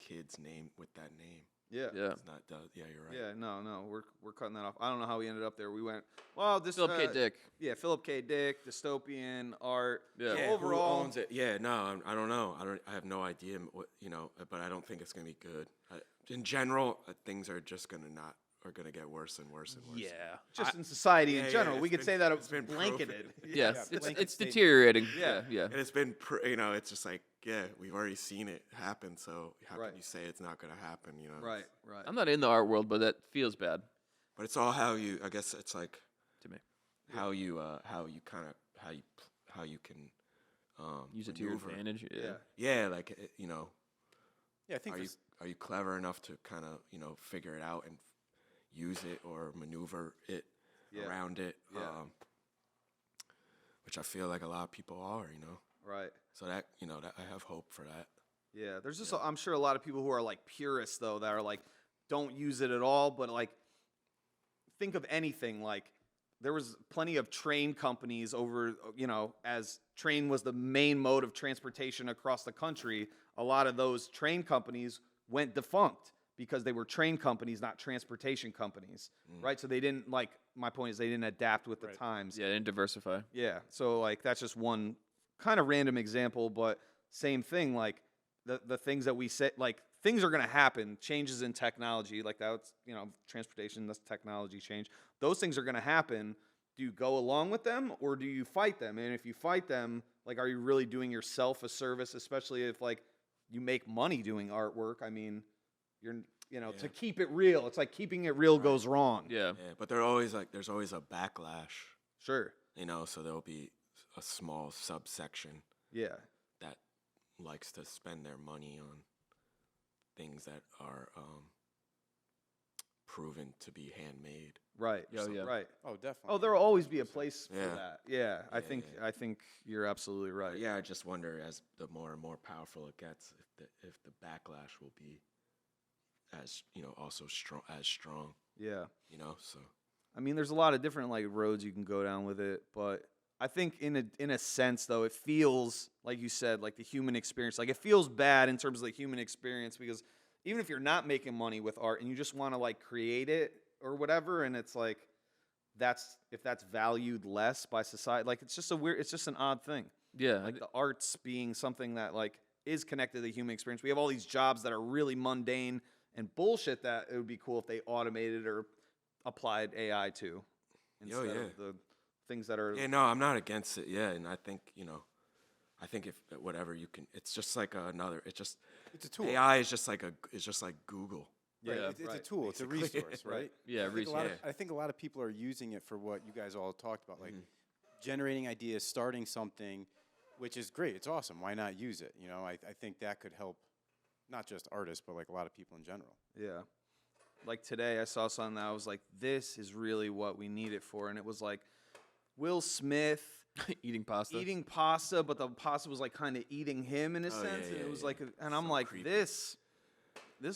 kids name with that name. Yeah. Yeah. It's not. Yeah, you're right. Yeah, no, we're cutting that off. I don't know how we ended up there. We went, well, this Philip K. Dick. Yeah, Philip K. Dick, dystopian art. Yeah. So Yeah, overall, who owns it? Yeah, no, I don't know. I have no idea. What but I don't think it's gonna be good. In general, things are just gonna get worse and worse and worse. Yeah. just in society in yeah, general, we it's could been- say that it's it's been blanketed. Yes. Yeah, blanket It's statement. deteriorating. Yeah. Yeah. And it's been, it's just like, yeah, we've already seen it happen. So how Right. can you say it's not gonna happen? Right. I'm not in the art world, but that feels bad But it's all how you. I guess it's like to me. how you can Use it to your maneuver. advantage. Yeah. Yeah. Yeah, like Yeah, I think are you clever enough to kind of figure it out and use it or maneuver it Yeah. around it? Yeah. Which I feel like a lot of people are, Right. So that that I have hope for that. Yeah, there's just I'm sure a lot of people who are like purists though that are like don't use it at all, but like think of anything like there was plenty of train companies over, as train was the main mode of transportation across the country. A lot of those train companies went defunct because they were train companies, not transportation companies, right? So they didn't my point is they didn't adapt with the Right. times. Yeah. And diversify. Yeah. So like that's just one kind of random example, but same thing. Like the things that we say, like things are going to happen. Changes in technology, like that's transportation, that's technology change. Those things are going to happen. Do you go along with them or do you fight them? And if you fight them, like, are you really doing yourself a service? Especially if like you make money doing artwork. I mean, you're to keep it real. It's like keeping it real goes wrong. Yeah. Yeah, but there's always a backlash, Sure. so there'll be a small subsection Yeah. that likes to spend their money on things that are proven to be handmade. Right. Yeah, yeah. Right. oh, definitely. Oh, there'll always be a place for Yeah. that. Yeah, I Yeah, think yeah. I think you're absolutely right. But yeah, I just wonder as the more and more powerful it gets, if the backlash will be as also strong. Yeah. So I mean, there's a lot of different like roads you can go down with it, but I think in a sense though, it feels like you said, like the human experience. Like it feels bad in terms of the human experience because even if you're not making money with art and you just want to like create it or whatever, and it's like if that's valued less by society, like it's just an odd thing. Yeah. Like the arts being something that like is connected to the human experience. We have all these jobs that are really mundane and bullshit that it would be cool if they automated or applied AI to instead yeah. of the things that are yeah, no, I'm not against it. Yeah, and I think if whatever you can, it's just like another. It's a tool. AI is just like Google. Right, Yeah, it's a right. tool. It's a Basically. resource, right? Yeah, I think a lot of people are using it for what you guys all talked about, like Mm-hmm. generating ideas, starting something, which is great. It's awesome. Why not use it? I think that could help not just artists, but like a lot of people in general. Yeah. Like today, I saw something that I was like, this is really what we need it for. And it was like Will Smith Eating pasta. eating pasta, but the pasta was like kind of eating him in a Oh, sense. yeah, And it yeah, was yeah. like, and I'm So like, creepy. this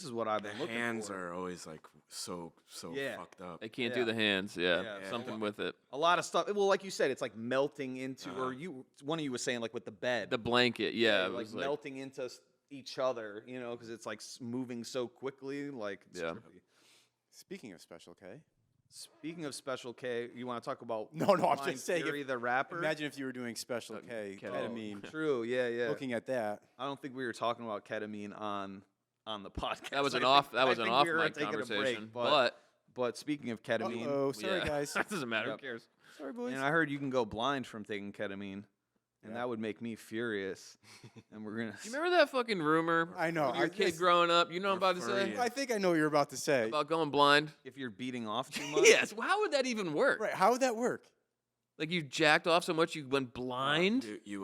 is what I've The been looking hands for. are always like so Yeah. fucked up. They can't Yeah. do the hands. Yeah. Yeah, Something yeah. with it. A lot of stuff. Well, like you said, it's like melting into, or Uh-huh. one of you was saying like with the bed. The blanket. Yeah. It like was like, melting into each other, because it's like moving so quickly. Like, it's Yeah. trippy. Speaking of Special K, Speaking of Special K, you want to talk about No, I'm Blind just saying, Fury, the rapper? imagine if you were doing Special K, ketamine. ketamine. True, yeah. Looking at that, I don't think we were talking about ketamine on the podcast. that was an I off. think- That was I an think off we were mic taking a break, conversation. but But speaking of ketamine, oh, sorry yeah. guys, that doesn't matter. Yep. Who cares? sorry boys. and I heard you can go blind from taking ketamine, and Yeah. that would make me furious. And we're gonna. You remember that fucking rumor? I know. Of your I kid just- growing up. You know what I'm about to say furry. I think I know what you're about to say. about going blind. If you're beating off too much, Yes. Well, how would that even work? Right? How would that work? Like you jacked off so much you went blind. You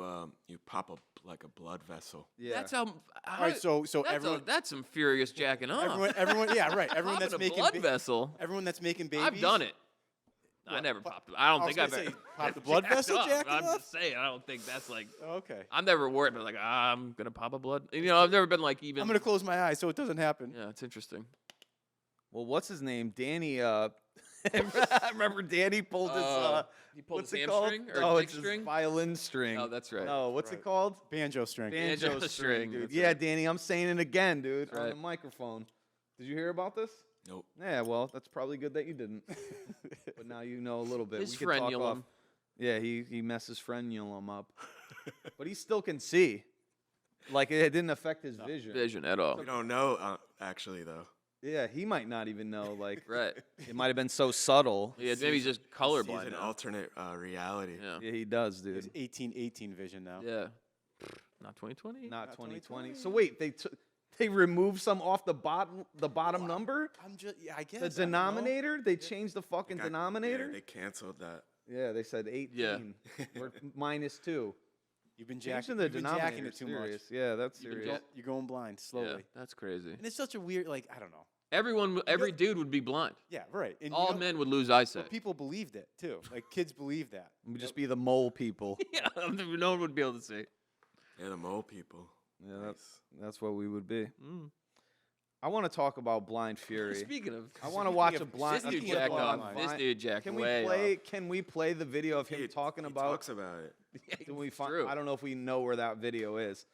pop a blood vessel. yeah. That's how. All right, so everyone, that's some furious jacking off. everyone, yeah, right. Everyone Popping that's a making blood vessel. everyone that's making babies. I've done it. I never popped. I don't think I've ever Pop the blood vessel, jacked jacking I'm off? just saying. I don't think that's like. Okay. I'm never worried about like I'm gonna pop a blood. You know, I've never been like even. I'm gonna close my eyes so it doesn't happen. Yeah, it's interesting. Well, what's his name? Danny. Remember Danny pulled his. He pulled What's his it called? hamstring or Oh, dick it's his string. violin string. Oh, that's right. No, what's Right. it called? Banjo string. Banjo Banjo string, string, dude. that's Yeah, right. Danny, I'm saying it again, dude, on right. the microphone. Did you hear about this? Nope. Yeah, well, that's probably good that you didn't. But now you know a little bit. His We can talk off. frenulum. Yeah, he messes frenulum up, but he still can see. Like it didn't affect his vision. Vision at all. We don't know, actually, though. Yeah, he might not even know. Like Right. it might have been so subtle. Yeah, maybe he's just Sees colorblind. an now. alternate reality. Yeah. Yeah, he does, dude. It's 1818 vision now. Yeah. Not 2020. Not Not 2020. 2020. So wait, they removed some off the bottom number? I'm just, yeah, I guess. The I don't know. denominator? They changed the fucking denominator? Yeah, they canceled that. Yeah, they said 18. Yeah. We're -2. You've been Changing jacking, the you've been jacking denominator. it too Serious. much. Yeah, that's You've been serious. You're going blind slowly. Yeah, that's crazy. And it's such a weird, like, I don't know. Every dude would be blind. Yeah, right. And All men would lose eyesight. but people believed it too. Like kids believed that. We'd just be the mole people. Yeah, no one would be able to see. Yeah, the mole people. Yeah, Nice. that's what we would be. Mm. I want to talk about Blind Fury. Speaking of, I want to watch a of- blind. this dude Speaking of jacked blind off. line. This dude jacked Can we way play? off. Can we play the video of him He- talking he about? talks about it. Can we It's find? true. I don't know if we know where that video is.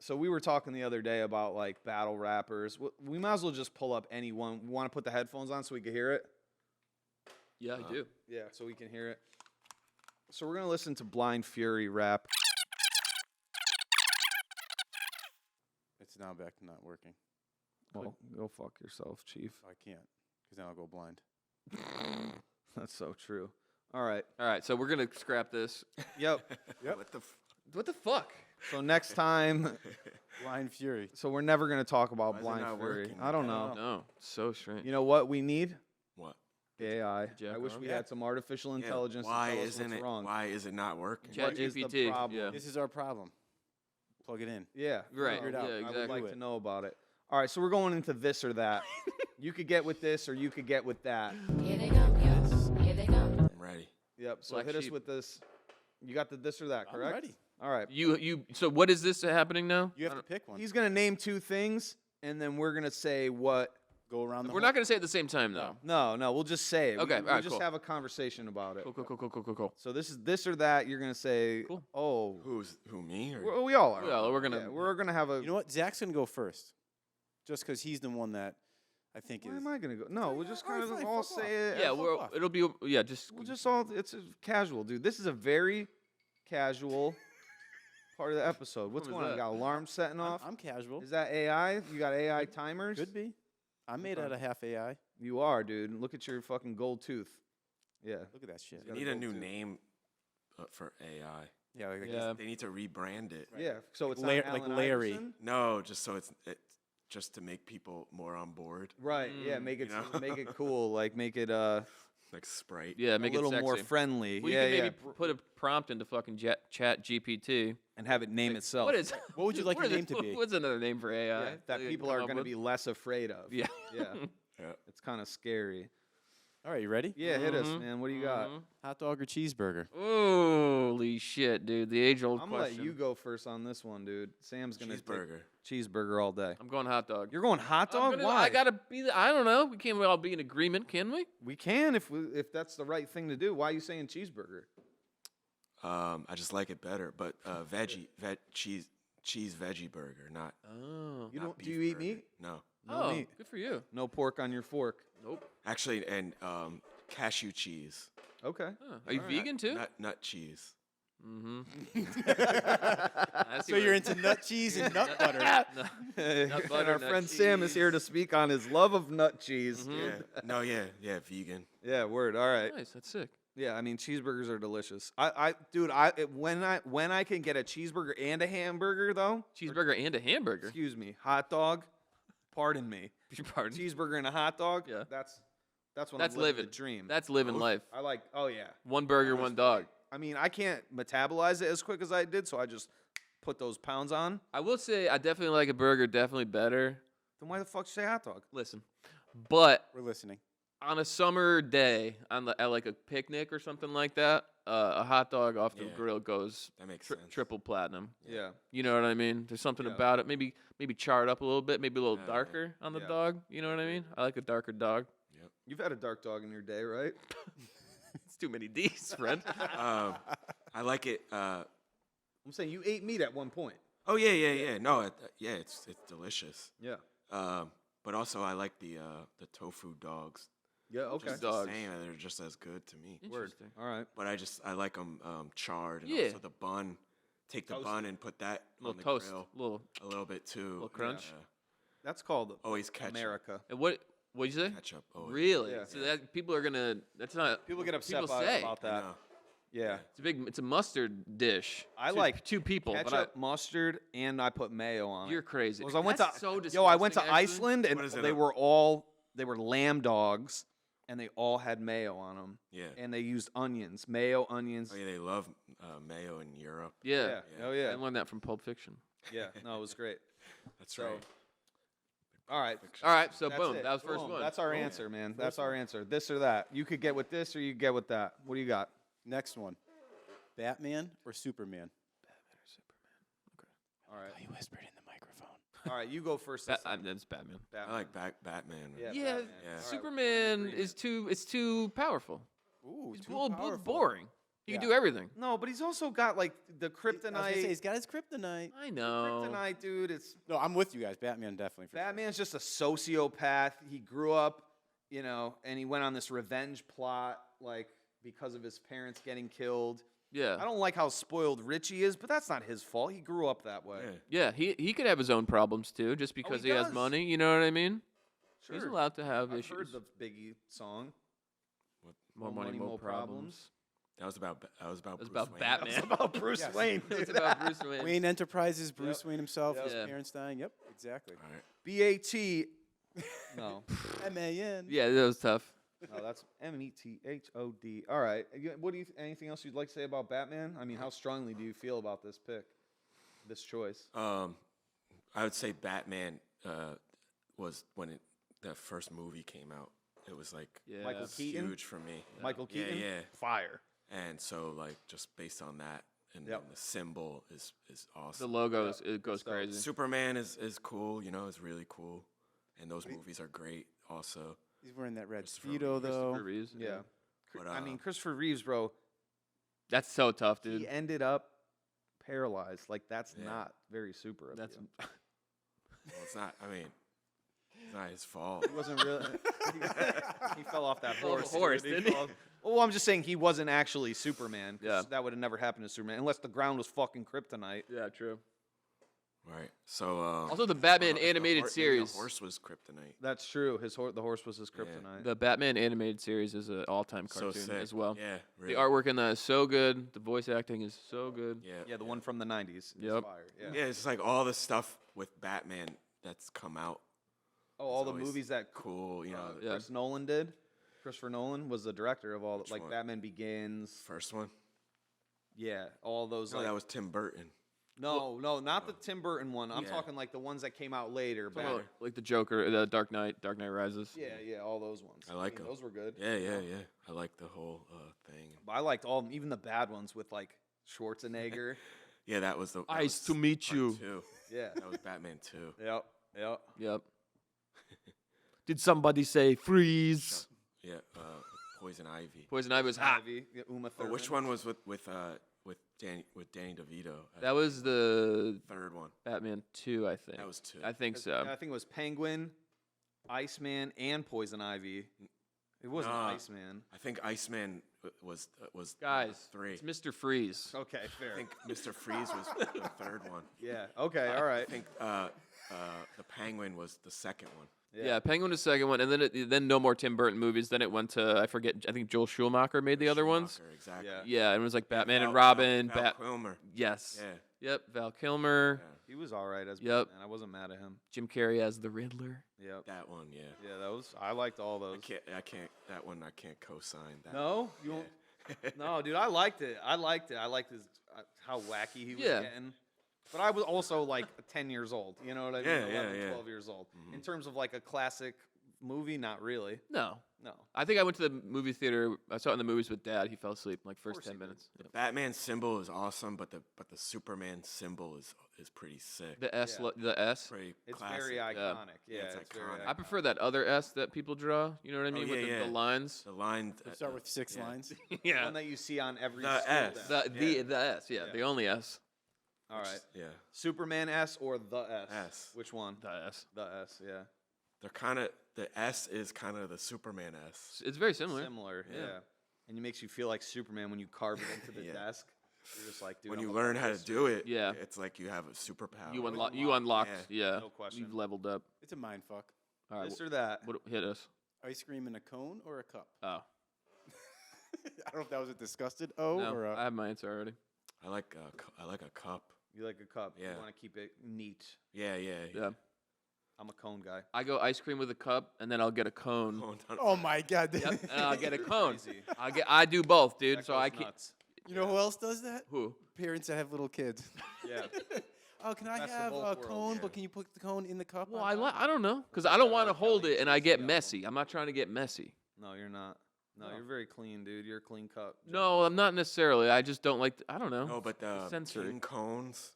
So we were talking the other day about like battle rappers. We might as well just pull up any one. We want to put the headphones on so we can hear it. Yeah, I do. Yeah, so we can hear it. So we're gonna listen to Blind Fury rap. It's now back to not working. Well, go fuck yourself, Chief. I can't because then I'll go blind. That's so true. All right. All right, so we're gonna scrap this. Yep. Yep. What the? What the fuck? So next time, Blind Fury. so we're never gonna talk about Why is it Blind not Fury. working? I don't I know. don't No, so strange. You know what we need? What? AI. Jack I wish off? we Yeah. had some artificial Yeah, intelligence why to tell us isn't what's it? wrong. Why is it not working? Chat What is the GPT. problem? Yeah. This is our problem. Plug it in. Yeah. Right. Figure it out. Yeah, I I exactly. would like Do to it. know about it. All right, so we're going into this or that. You could get with this or you could get with that. Here they come, yes. Here they come. I'm ready. Yep. So Black hit us sheep. with this. You got the this or that, I'm correct? ready. All right. You. So what is this happening now? You I have to don't- pick one. He's gonna name two things, and then we're gonna say what. Go around the We're not gonna say it at the same time though. No, we'll just say it. Okay, We'll all right, just cool. have a conversation about it. Cool. So this is this or that. You're gonna say, Cool. oh, Who me or? we all are. Yeah, we're gonna- Yeah, we're gonna have a. You know what? Zach's gonna go first, just because he's the one that I think Why is. am I gonna go? No, we'll just kind of fine, all fuck off. say it. Yeah, fuck off. it'll be just. We'll just all. It's a casual, dude. This is a very casual part of the episode. What's was going on? that? Got alarms setting off? I'm casual. Is that AI? You got AI timers? Could be. I'm made Okay. out of half AI. You are, dude. Look at your fucking gold tooth. Yeah. Look at that shit. They gotta need a go new to- name for AI. Yeah, like Yeah. They need to rebrand it. Right. Yeah. So it's Like not like Allen Larry. Iverson? No, just so it's just to make people more on board, Right. Yeah. Mm, Make it you know? make it cool. Like make it like Sprite. Yeah, a make little it sexy. more friendly. Well, yeah. you can Yeah. maybe put a prompt into fucking Chat GPT. And have it name itself. What is? What would you like what your is name it- to be? What's another name for AI? Yeah, that you people come are up going to with? be less afraid of. Yeah. Yeah. Yeah. It's kind of scary. All right, you ready? Yeah. Hit us, Mhm, man. What do you got? mhm. Hot dog or cheeseburger? Holy shit, dude! The age-old I'm gonna question. let you go first on this one, dude. Sam's gonna take Cheeseburger. cheeseburger all day. I'm going hot dog. You're going hot I'm dog? gonna- Why? I gotta be. I don't know. We can't all be in agreement, can we? We can if that's the right thing to do. Why are you saying cheeseburger? I just like it better, but cheese veggie burger, not. Oh. You not don't? Do beef you eat burger. meat? No. No oh, meat. good for you. No pork on your fork. Nope. Actually, and cashew cheese, Okay. Huh. Are you All right. vegan too? nut cheese. Mm-hmm. So you're into nut cheese and nut butter. and butter, our nut friend Sam is here to speak on his love of nut cheese. Mhm. Yeah. No. Yeah. Vegan. Yeah, word. All right. Nice. That's sick. Yeah, I mean cheeseburgers are delicious. Dude, when I can get a cheeseburger and a hamburger though, Cheeseburger and a hamburger. excuse me, hot dog. Pardon me. Your pardon. Cheeseburger and a hot dog. Yeah. That's what That's I'm living living. the dream. That's living life. I like. Oh yeah. One burger, one dog. I mean, I can't metabolize it as quick as I did, so I just put those pounds on. I will say I definitely like a burger definitely better. Then why the fuck say hot dog? Listen, but We're listening. on a summer day, at like a picnic or something like that, a hot dog off the Yeah. grill goes That makes sense. triple platinum. Yeah. You know what I mean? There's something Yeah. about it. Maybe char it up a little bit, maybe a little Yeah, yeah. darker on the Yeah. dog. You know what I mean? I like a darker dog. You've had a dark dog in your day, right? It's too many D's, friend. I like it. I'm saying you ate meat at one point. Oh yeah. No, it's delicious. Yeah. But also I like the tofu dogs. Yeah. Okay. Just Dogs. the same, they're just as good to me. Word. Interesting. All right. But I like them charred and Yeah. also the bun. Take the Toasted. bun and put that Little on the toast, grill little. a little bit too. Little crunch. That's called Always ketchup. America. And what'd you say? Ketchup. Always. Really? Yeah. So that people are gonna. That's not. People get upset people about, say. about I that. know. Yeah. It's a mustard dish. I Two- like two people, Ketchup, mustard, and I put mayo on but you're it. crazy. Because I went That's to so I went to disgusting, actually. Iceland and What is it, they were lamb dogs, and they all had mayo on them, Yeah. and they used onions, mayo, onions. Oh yeah, they love mayo in Europe. Yeah. Yeah. Oh I yeah. learned that from Pulp Fiction. Yeah. No, it was great. That's So, right. All right. All right, so That's boom, it. that was first Boom. one. That's our Boom. answer, man. That's our answer. This or that. You could get with this or you could get with that. What do you got? Next one. Batman or Superman? All right. He whispered in the microphone. All right. You go first. this time. That's Batman. I like Batman. Yeah. Yeah, Batman. Yeah. All right. Superman is too powerful. Ooh, He's too a little powerful. boring. He Yeah. can do everything. No, but he's also got like the I was gonna say, kryptonite. he's got his kryptonite. I know. Kryptonite, dude. It's No, I'm with you guys. Batman definitely. For sure. Batman's just a sociopath. He grew up, and he went on this revenge plot, like because of his parents getting killed. Yeah. I don't like how spoiled Richie is, but that's not his fault. He grew up that way. Yeah. Yeah, he could have his own problems too, just because he has does. money. You know what I mean? Sure. He's allowed to have I've issues. heard the Biggie song. More money, more problems. That was about It's Bruce about Wayne. Batman. It's about Bruce Yes. Wayne. It's dude. about Bruce Wayne. Wayne Enterprises, Bruce Wayne himself, Yep. his Yeah. parents dying. Yep, exactly. All right. BAT. No. MAN. Yeah, that was tough. No, that's METHOD. All right. What do you? Anything else you'd like to say about Batman? I mean, how strongly do you feel about this pick, this choice? I would say Batman was when the first movie came out. It was like Yeah. Michael Keaton? huge for me. Michael Keaton. Yeah. Fire. And so like just based on that, and, Yep. and the symbol is The awesome. logos, it goes So, crazy. Superman is cool. Is really cool, and those movies are great also. He's wearing that red Christopher speedo though. Christopher Reeves, Yeah. But, I mean, Christopher Reeves, bro. That's so tough, dude. He ended up paralyzed. Like that's Yeah. not very super. Of That's you. Well, it's not. I mean, it's not his fault. He wasn't really. he fell off that Fell off horse. a horse, dude. didn't he? fell- Well, I'm just saying he wasn't actually Superman. 'cause Yeah. That would have never happened to Superman unless the ground was fucking kryptonite. yeah, true. Right. So Also, the Batman well, the animated maybe series. The horse was kryptonite. That's true. The horse was his Yeah. kryptonite. The Batman animated series is an all-time So cartoon sick as well. Yeah. Really. The artwork in that is so good. The voice acting is so good. Yeah. Yeah, the one from the 90s. is Yep. fire. Yeah. Yeah. It's just like all the stuff with Batman that's come out. Oh, all the always movies that Cool. Yeah. Chris Nolan did. Christopher Nolan was the director of all, Which like one? Batman Begins. First one. Yeah, all those. No, like, that was Tim Burton. no, not the Tim Burton one. I'm Yeah. talking like the ones that came out later. Talking about, Better. like the Joker, the Dark Knight Rises. Yeah, all those ones. I like mean, 'em. those were good. Yeah. I like the whole thing. But I liked all, even the bad ones with like Schwarzenegger. Yeah, that was the. that Nice was to meet part you. two. Yeah. That was Batman 2. Yep. Yep. Did somebody say freeze? Yeah. Poison Ivy. Poison Ivy was hot. Ivy, yeah, Uma But Thurman. which one was with Danny DeVito? That was the third one. Batman 2, I think. That was 2. I think so. I think it was Penguin, Iceman, and Poison Ivy. It wasn't Nah. Iceman. I think Iceman was Guys, 3. it's Mr. Freeze. Okay, fair. I think Mr. Freeze was the third one. Yeah. Okay. All right. I think the Penguin was the second one. Yeah, Penguin was the second one, and then no more Tim Burton movies. Then it went to, I think Joel Schumacher made the other ones. Schumacher, Exactly. Yeah. Yeah, and it was like Batman and Val- Robin. Val Kilmer. Yes. Yeah. Yep. Val Kilmer. Yeah. He was all right as Yep. Batman. I wasn't mad at him. Jim Carrey as the Riddler. Yep. That one. Yeah. Yeah, those. I liked all those. I can't. That one I can't co-sign. That. No, you won't. No, dude, I liked it. I liked his how wacky he was Yeah. getting. But I was also like 10 years old. You know what I mean? Yeah, 11, yeah. 12 years old. In terms of like a classic movie? Not really. No. No. I think I went to the movie theater. I saw it in the movies with Dad. He fell asleep in like first course 10 he did. minutes. Yeah. Batman symbol is awesome, but the Superman symbol is pretty sick. The S, Yeah. the S. Pretty It's classic. very iconic. Yeah, it's it's very iconic. I prefer that other S that people draw. You know what I mean? yeah, With yeah. the lines. The line. Let's start with 6 yeah. lines. The Yeah. one that you see on every The school S. desk. The S. Yeah, Yeah. the only S. All right. Yeah. Superman S or the S? S. Which one? The S. The S, yeah. They're kind of the S is kind of the Superman S. It's very similar. Similar, Yeah. yeah. And it makes you feel like Superman when you carve it into the Yeah. desk. You're just like, dude, When I'm you a learn how to master. do it, Yeah. it's like you have a superpower. You unlock- unlocked. Yeah. No question. You've leveled up. It's a mind fuck. All right. This or that. What hit us? Ice cream in a cone or a cup? Oh. I don't know if that was a disgusted O No, or a. I have my answer already. I like a cup. You like a cup. Yeah. You want to keep it neat. Yeah. Yeah. I'm a cone guy. I go ice cream with a cup, and then I'll get a cone. Hold on. Oh my god! Yep, and I'll get a You're cone. crazy. I do both, dude. That So goes I can't. nuts. You know who else does that? Who? Parents that have little kids. Yeah. Oh, can I Best of have both a worlds, cone? yeah. But can you put the cone in the cup? Well, on top? I don't know, because I don't want to like hold Kelly it, and I get Clarkson. messy. I'm not trying to get messy. No, you're not. No, No. you're very clean, dude. You're a clean cup. No, I'm not necessarily. I just don't like. I don't know. No, but the sensory. king cones.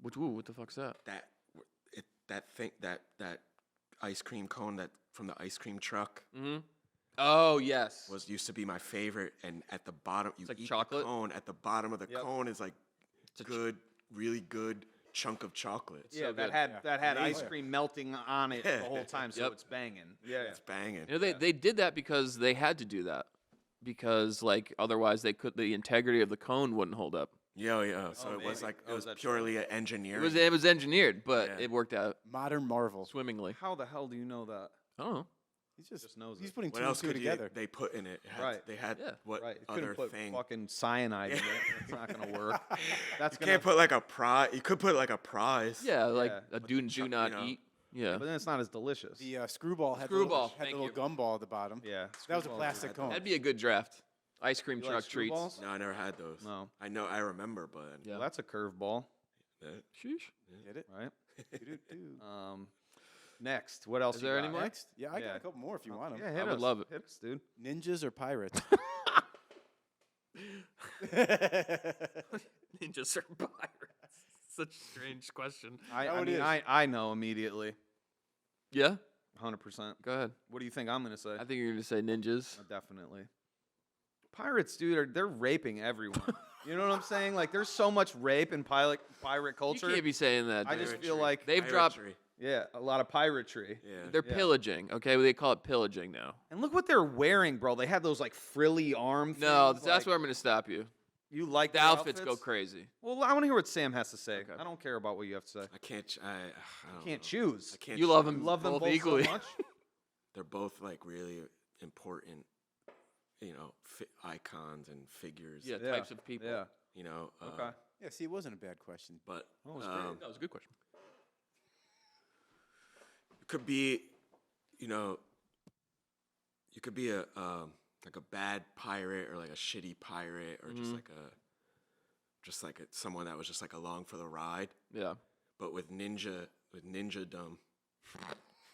What the fuck's that? That ice cream cone that from the ice cream truck Mm-hmm. Oh yes. used to be my favorite, and at the bottom you like eat chocolate? the cone. At the bottom of the Yep. cone is like It's a ch- good, really good chunk of chocolate. Yeah, so that good. had Yeah. that had ice Amazing. cream melting on it the whole time, so Yep. it's banging. Yeah, It's banging. You know, they did that because they had to do that, because like otherwise the integrity of the cone wouldn't hold up. Yeah. So Oh, it was maybe. like Oh, it was that's purely right. engineering. It was engineered, but Yeah. it worked out Modern marvel. swimmingly. How the hell do you know that? I don't know. He's Just knows he's it. putting What two and else two could together. they put in it? Right. They had Yeah. what Right. You other couldn't put thing? fucking cyanide in it. It's not gonna work. That's You gonna. can't put like a prize. You could put like a prize. Yeah, like Yeah. a do chuck, not you know. eat. Yeah. But then it's not as delicious. The screwball had Screwball, the thank little you. gumball at the bottom. Yeah. That was a screwballs plastic are- cone. That'd be a good draft. Ice cream You like truck treats. screwballs? No, I never had those. No. I remember, but Yeah. Well, that's a curveball, Sheesh. Get it? right? Do-do-do. Next, what else? Is you there got? any more? Next, yeah, I got Yeah. a couple more if you want them. Yeah, hit I would us. love it. Hit us, dude. Ninjas or pirates? Ninjas are pirates. Such a strange question. I it mean, is. I know immediately, Yeah. 100%. Go ahead. What do you think I'm gonna say? I think you're gonna say ninjas. Definitely. Pirates, dude, they're raping everyone. You know what I'm saying? Like, there's so much rape in pirate You culture. can't be saying that. I dude. just feel like They've dropped. Piratry. yeah, a lot of piratry. Yeah. They're Yeah. pillaging. Okay, they call it pillaging now. And look what they're wearing, bro. They have those like frilly arm. No, things, that's like, where I'm gonna stop you. you like. The their outfits go outfits? crazy. Well, I want to hear what Sam has to say. Okay. I don't care about what you have to say. I can't. I don't Can't know. choose. I can't. You love choose. them. You love them both both equally. so much. They're both like really important. Icons and figures. Yeah, Yeah, types of people. Yeah. You know. Okay. Yeah, see, it wasn't a bad question. But That was great. That was a good question. it could be, you could be a like a bad pirate or like a shitty pirate or just like someone that was just like along for the ride. Yeah. But with ninjadom,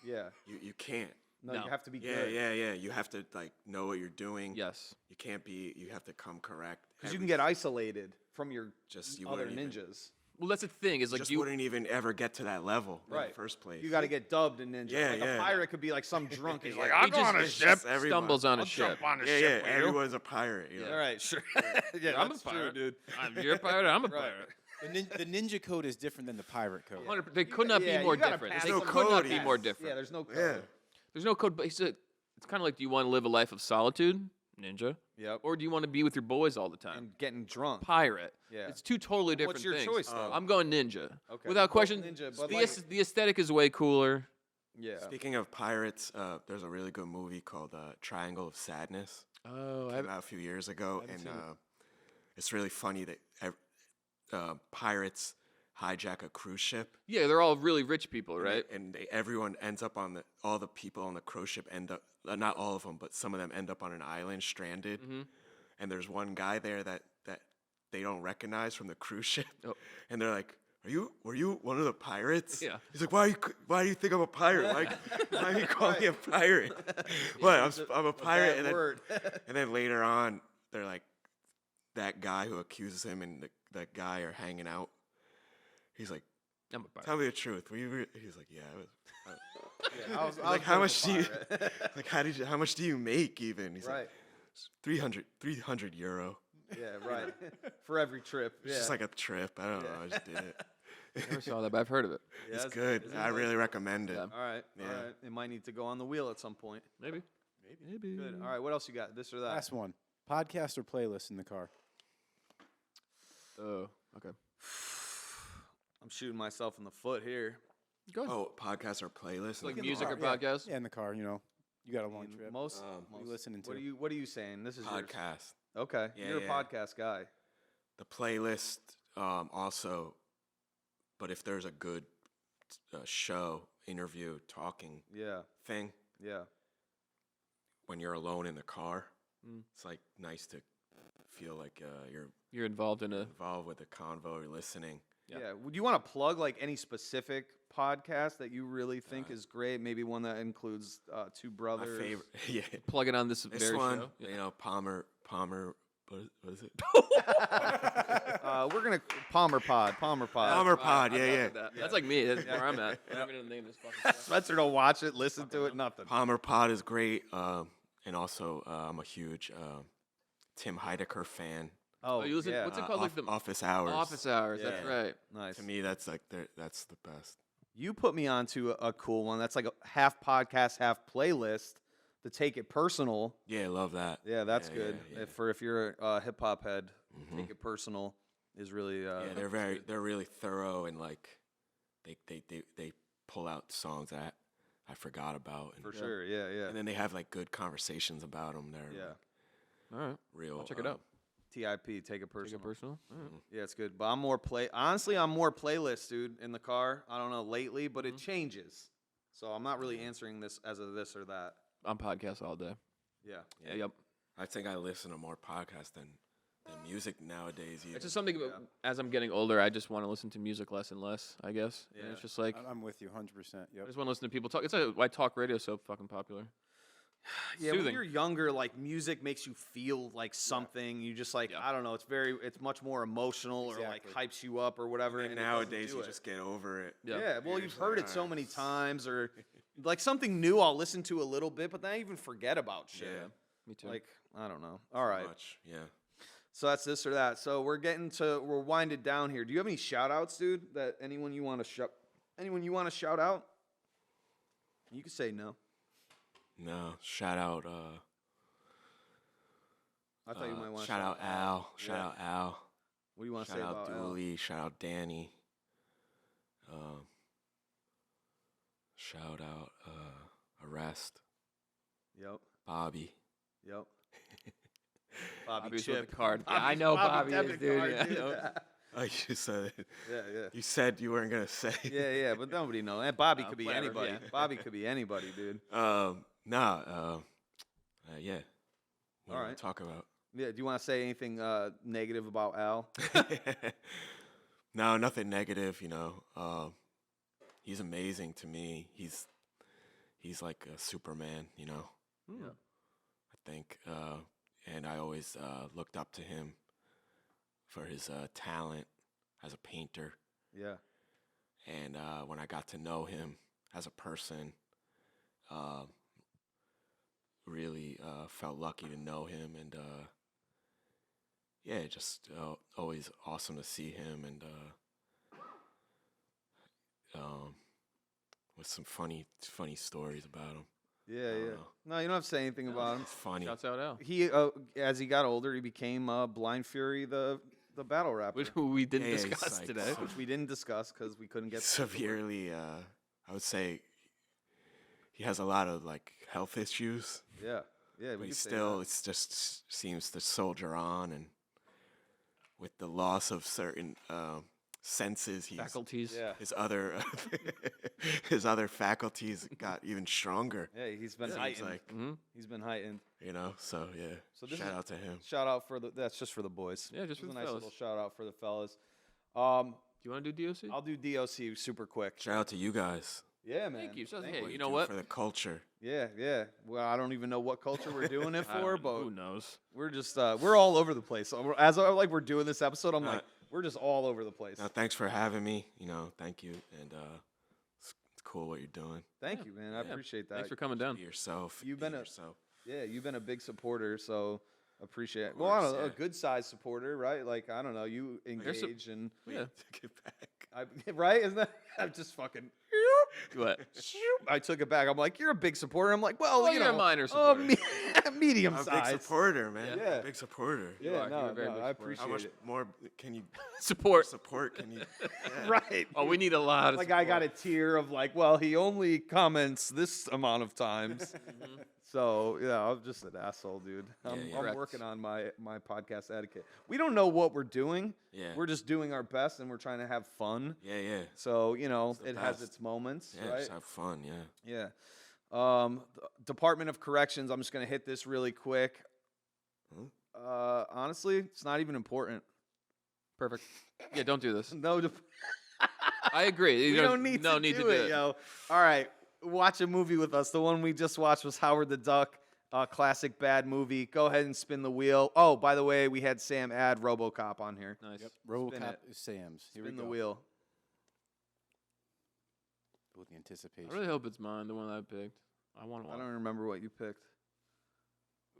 Yeah. you can't. No, No. you have to be Yeah, good. yeah. You have to like know what you're doing. Yes. You can't be. You have to come correct. Because you can get isolated from your you other wouldn't even- ninjas. Well, that's the thing. Is like just you. wouldn't even ever get to that level in Right. the first place. You got to get dubbed in ninja. Yeah, like a yeah. pirate could be like some drunk. He's like, Yeah. I'm He just- on a it's ship. just everyone. Stumbles on a I'll ship. jump on a Yeah, ship yeah. with you. Everyone's a pirate. You know? All right, sure. yeah, I'm a that's true, pirate. dude. You're a pirate. I'm a Right. pirate. The ninja code is different than the pirate code. 100%. They could not yeah, be more you gotta different. pass They some could not code, be yes. more different. Yeah, there's no code. Yeah. There's no code. But it's kind of like, do you want to live a life of solitude, ninja, Yep. or do you want to be with your boys all the time, And getting drunk. pirate? Yeah. It's two totally different What's your things. choice, though? I'm going ninja. Okay. Without Both question. ninja, but the, like- the aesthetic is way cooler. Yeah. Speaking of pirates, there's a really good movie called Triangle of Sadness. Oh, Came out a few years ago, and it's really funny that pirates hijack a cruise ship. yeah, they're all really rich people, and right? everyone ends up on all the people on the cruise ship end up, not all of them, but some of them end up on an island stranded. Mm-hmm. And there's one guy there that they don't recognize from the cruise ship. Oh. And they're like, were you one of the pirates? Yeah. He's like, why do you think I'm a pirate? Why are you calling me a pirate? What? I'm a pirate. Bad word. And then later on, they're like, that guy who accuses him and that guy are hanging out. He's like, I'm a pirate. tell me the truth. Were you he's like, yeah. I was Like, a how much do you pirate. like? How much do you make even? He's Right. like, 300 euro. Yeah, right. For every trip. It's yeah. just like a trip. I don't know. I just did it. Never saw that, but I've heard of it. Yeah, It's it's- good. isn't I it? really recommend it. Yeah. All right. Yeah. All right. It might need to go on the wheel at some point. Maybe. Good. All right. What else you got? This or that? Last one. Podcast or playlist in the car? Oh, okay. I'm shooting myself in the foot here. Go ahead. Oh, podcast or playlist? Like In the music car, or yeah. podcast? Yeah, in the car, you got a long trip. Most. What are you listening to? What are you saying? This is yours. Podcast. Okay. Yeah, You're yeah. a podcast guy. The playlist also, but if there's a good show, interview, talking Yeah. thing, Yeah. when you're alone in the car, Mm. it's like nice to feel like you're You're involved in a. involved with the convo, you're listening. Yeah. Yeah. Would you want to plug like any specific podcast that you really think is great? Maybe one that includes two My brothers. favorite, yeah. Plug it on this This very one, show. Yeah. you know, Palmer. What is it? We're gonna Palmer Pod. Palmer Wow, Pod. I Yeah, thought yeah. of that. That's like me. That's where I'm at. I'm not gonna name this fucking show. Spencer don't watch it, listen to it, nothing. Palmer Pod is great. And also, I'm a huge Tim Heidecker fan. Oh, you listen- yeah. what's it called? Like the Office Hours. Office hours. That's Yeah. right. Nice. To me, that's like that's the best. You put me onto a cool one. That's like a half podcast, half playlist. To Take It Personal. Yeah, I love that. Yeah, that's Yeah, good. yeah, yeah. If you're a hip hop head, Mhm. Take It Personal is really. Yeah, they're really thorough and like they pull out songs that I forgot about. And, for sure. Yeah, yeah. And then they have like good conversations about them. They're Yeah. like, All right. real. I'll check it out. TIP, Take It Take Personal. it personal. All right. Yeah, it's good. But I'm more honestly, I'm more playlist, dude, in the car. I don't know lately, but Mm-hmm. it changes. So I'm not really answering this as a this or that. I'm podcast all day. Yeah. Yeah. Yep. I think I listen to more podcasts than music nowadays. Even. It's just something about, as I'm getting older, I just want to listen to music less and less, I guess. And Yeah. it's just like, I'm with you 100%. I Yep. just want to listen to people talk. It's like why talk radio is so fucking popular. Yeah, when Soothing. you're younger, like music makes you feel like something. You just like Yeah. I don't know. It's much more emotional or like Exactly. hypes you up or whatever. And and it doesn't nowadays do you it. just get over it. Yeah. Yeah, well, You're you've just heard like, it so "Alright, many this is-" times, or like something new. I'll listen to a little bit, but then I even forget about shit. Yeah. Me too. Like I don't know. All right, Much, yeah. so that's this or that. So we're winded down here. Do you have any shout outs, dude? That anyone you want to shout out? You can say no. No, shout out. I thought you might want to shout out Al. Shout Yeah. out Al. What do you want to Shout say out about Al? Dooley. Shout out Danny. Shout out Arrest. Yep. Bobby. Yep. Bobby's with Chip. the card. Yeah, I know Bobby is, debit dude. card, Yeah, I dude. know. Oh, you said it. Yeah, yeah. You said you weren't gonna say. Yeah, yeah, but nobody knows. And Bobby No, could be whatever, anybody. yeah. Bobby could be anybody, dude. Nah. Yeah. What All do we right. talk about? Yeah, do you want to say anything negative about Al? No, nothing negative. You know, he's amazing to me. He's like a Superman. You know. Yeah. I think, and I always looked up to him for his talent as a painter. Yeah. And when I got to know him as a person, really felt lucky to know him. And yeah, just always awesome to see him. And with some funny stories about him. Yeah, yeah. know. No, you don't have to say anything about him. It's funny. Shouts out Al. He, as he got older, he became Blind Fury, the battle rapper, Which we didn't Yeah, he's discuss like today. so- which we didn't discuss because we couldn't get Severely, I would say he has a lot of like health issues. Yeah, yeah. But We he could say still, that. it's just seems to soldier on, and with the loss of certain senses, Faculties. Yeah, his other his other faculties got even stronger. yeah. He's been Seems heightened. like, Mm-hmm. He's been heightened. you know, so yeah. So this Shout is- out to him. Shout out for that's just for the boys. Yeah, just for This is the a nice fellas. little shout out for the fellas. you want to do DOC? I'll do DOC super quick. Shout out to you guys. Yeah, man. Thank you. So, Thank hey, What you do know what? for the culture? Yeah, yeah. Well, I don't even know what culture we're doing it I for, don't- but who knows? we're just we're all over the place. So as we're doing this episode, I'm Uh, like, we're just all over the place. No, thanks for having me. Thank you, and it's cool what you're doing. Thank you, man. I Yeah. appreciate that. Thanks for coming down. Be yourself. You've be been a- yourself. Yeah, you've been a big supporter, so appreciate it. Of Well, I course, don't know, a yeah. good size supporter, right? Like, I don't know, you engage and Yeah. Get back. right? Isn't that? I'm just fucking. What? I took it back. I'm like, you're a big supporter. I'm like, well, Well, you you're a know, minor supporter. medium I'm a big size. supporter, man. Yeah. Big supporter. You Yeah, are. You're no, a very no, big I supporter. appreciate How much it. more can you Support. support? Can you? Yeah. Right. Oh, we need a lot of Like I got a support. tier of like, well, he only comments this amount of times. Mhm. So yeah, I'm just an asshole, dude. I'm, Yeah, yeah. I'm Correct. working on my podcast etiquette. We don't know what we're doing. Yeah. We're just doing our best, and we're trying to have fun. Yeah. So It's the it has best. its moments, Yeah. right? Just have fun. Yeah. Yeah. Department of Corrections. I'm just gonna hit this really quick. Hmm? Honestly, it's not even important. Perfect. Yeah, don't do this. No, I agree. we don't need to do it, yo. All right, watch a movie with us. The one we just watched was Howard the Duck, classic bad movie. Go ahead and spin the wheel. Oh, by the way, we had Sam add RoboCop on here. Nice. Yep. Spin RoboCop it. is Sam's. Here Spin we the go. wheel. With the I anticipation. really hope it's mine, the one I picked. I want I one. don't remember what you picked.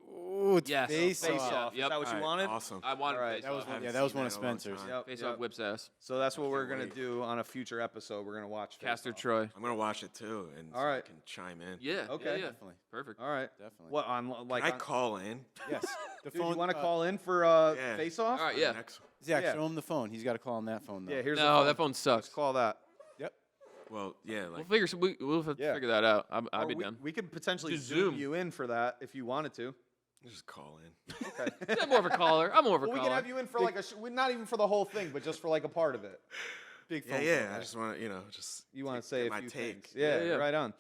Ooh, it's Yes. face, Face off. off. Is Yep. that what you Alright, wanted? Awesome. I wanted Alright. face That was off. one, Haven't yeah, that was seen one of that in a long Spencer's. time. Yep. Face yep. off whips ass. So that's what I we're can't gonna wait. do on a future episode. We're gonna watch Face Castor Off. Troy. I'm gonna watch it too, and so All right. I can chime in. Yeah. Okay. Yeah, yeah. Definitely. Perfect. All right. Definitely. What on like? Can I on- call in? Yes. The Dude, you phone. want to call in for Yeah. Face Off? All right, For yeah. the next one? Zach, Yeah. show him the phone. He's got to call on that phone, though. Yeah. Here's No, the that phone Let's sucks. call that. Well, yeah, We'll like figure. We'll have to Yeah. figure that out. I'll Or be we, done. we could potentially Just zoom Zoom. you in for that if you wanted to. just call in. Okay. I'm more of a caller. I'm more of a Well, we caller. can have you in for like not even for the whole thing, but just for like a part of it. Big Yeah, phone. yeah. call. I just want to, just You want take- to say get a my few take. things? Yeah, Yeah, yeah. right on.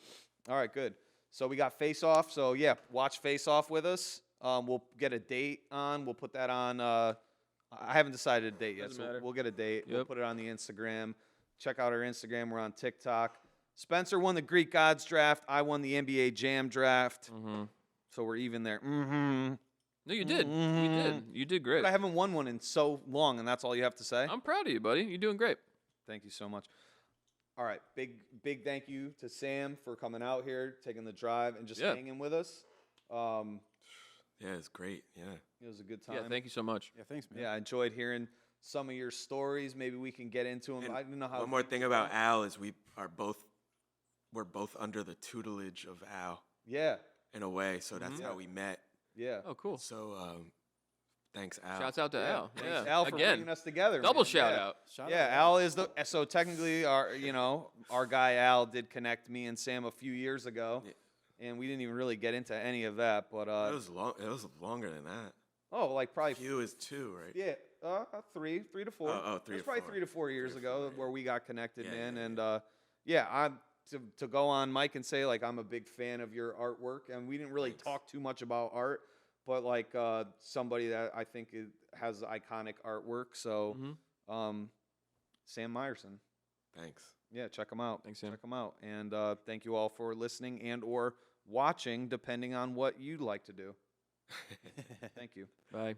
All right, good. So we got Face Off. So yeah, watch Face Off with us. We'll get a date on. We'll put that on. I haven't decided a date yet, Doesn't so matter. we'll get a date. We'll Yep. put it on the Instagram. Check out our Instagram. We're on TikTok. Spencer won the Greek Gods draft. I won the NBA Jam draft. Mm-hmm. So we're even there. Mm-hmm. No, you did. You did. You did great. But I haven't won one in so long, and that's all you have to say. I'm proud of you, buddy. You're doing great. Thank you so much. All right, big thank you to Sam for coming out here, taking the drive, and just Yeah. hanging with us. Yeah, it's great. Yeah. It was a good time. Yeah, thank you so much. Yeah, thanks, man. Yeah, I enjoyed hearing some of your stories. Maybe we can get into them. And I didn't know how. One more thing about Al is we're both under the tutelage of Al Yeah, in a way, so that's Yeah. how we met. yeah. Oh, cool. So thanks, Al. Shouts out to Yeah. Al. Thanks, Yeah. Al, for Again, bringing us together. double man. shout Yeah. out. Shout Yeah, out. Al is the so technically our guy Al did connect me and Sam a few years ago, Yeah. and we didn't even really get into any of that. But It was long. It was longer than that. like probably Few is 2, right? yeah, three to four. Oh, 3 It was or probably 4. 3 to 4 years 3 to ago 4, yeah. where we got connected, Yeah, man. yeah, And yeah, I'm to go on Mike and say like I'm a big fan of your artwork, and we didn't really Thanks. talk too much about art, but like somebody that I think has iconic artwork. So Mhm. Sam Meyerson, Thanks. yeah, check him out. Thanks, Sam. Check him out, and thank you all for listening and or watching, depending on what you'd like to do. Thank you. Bye.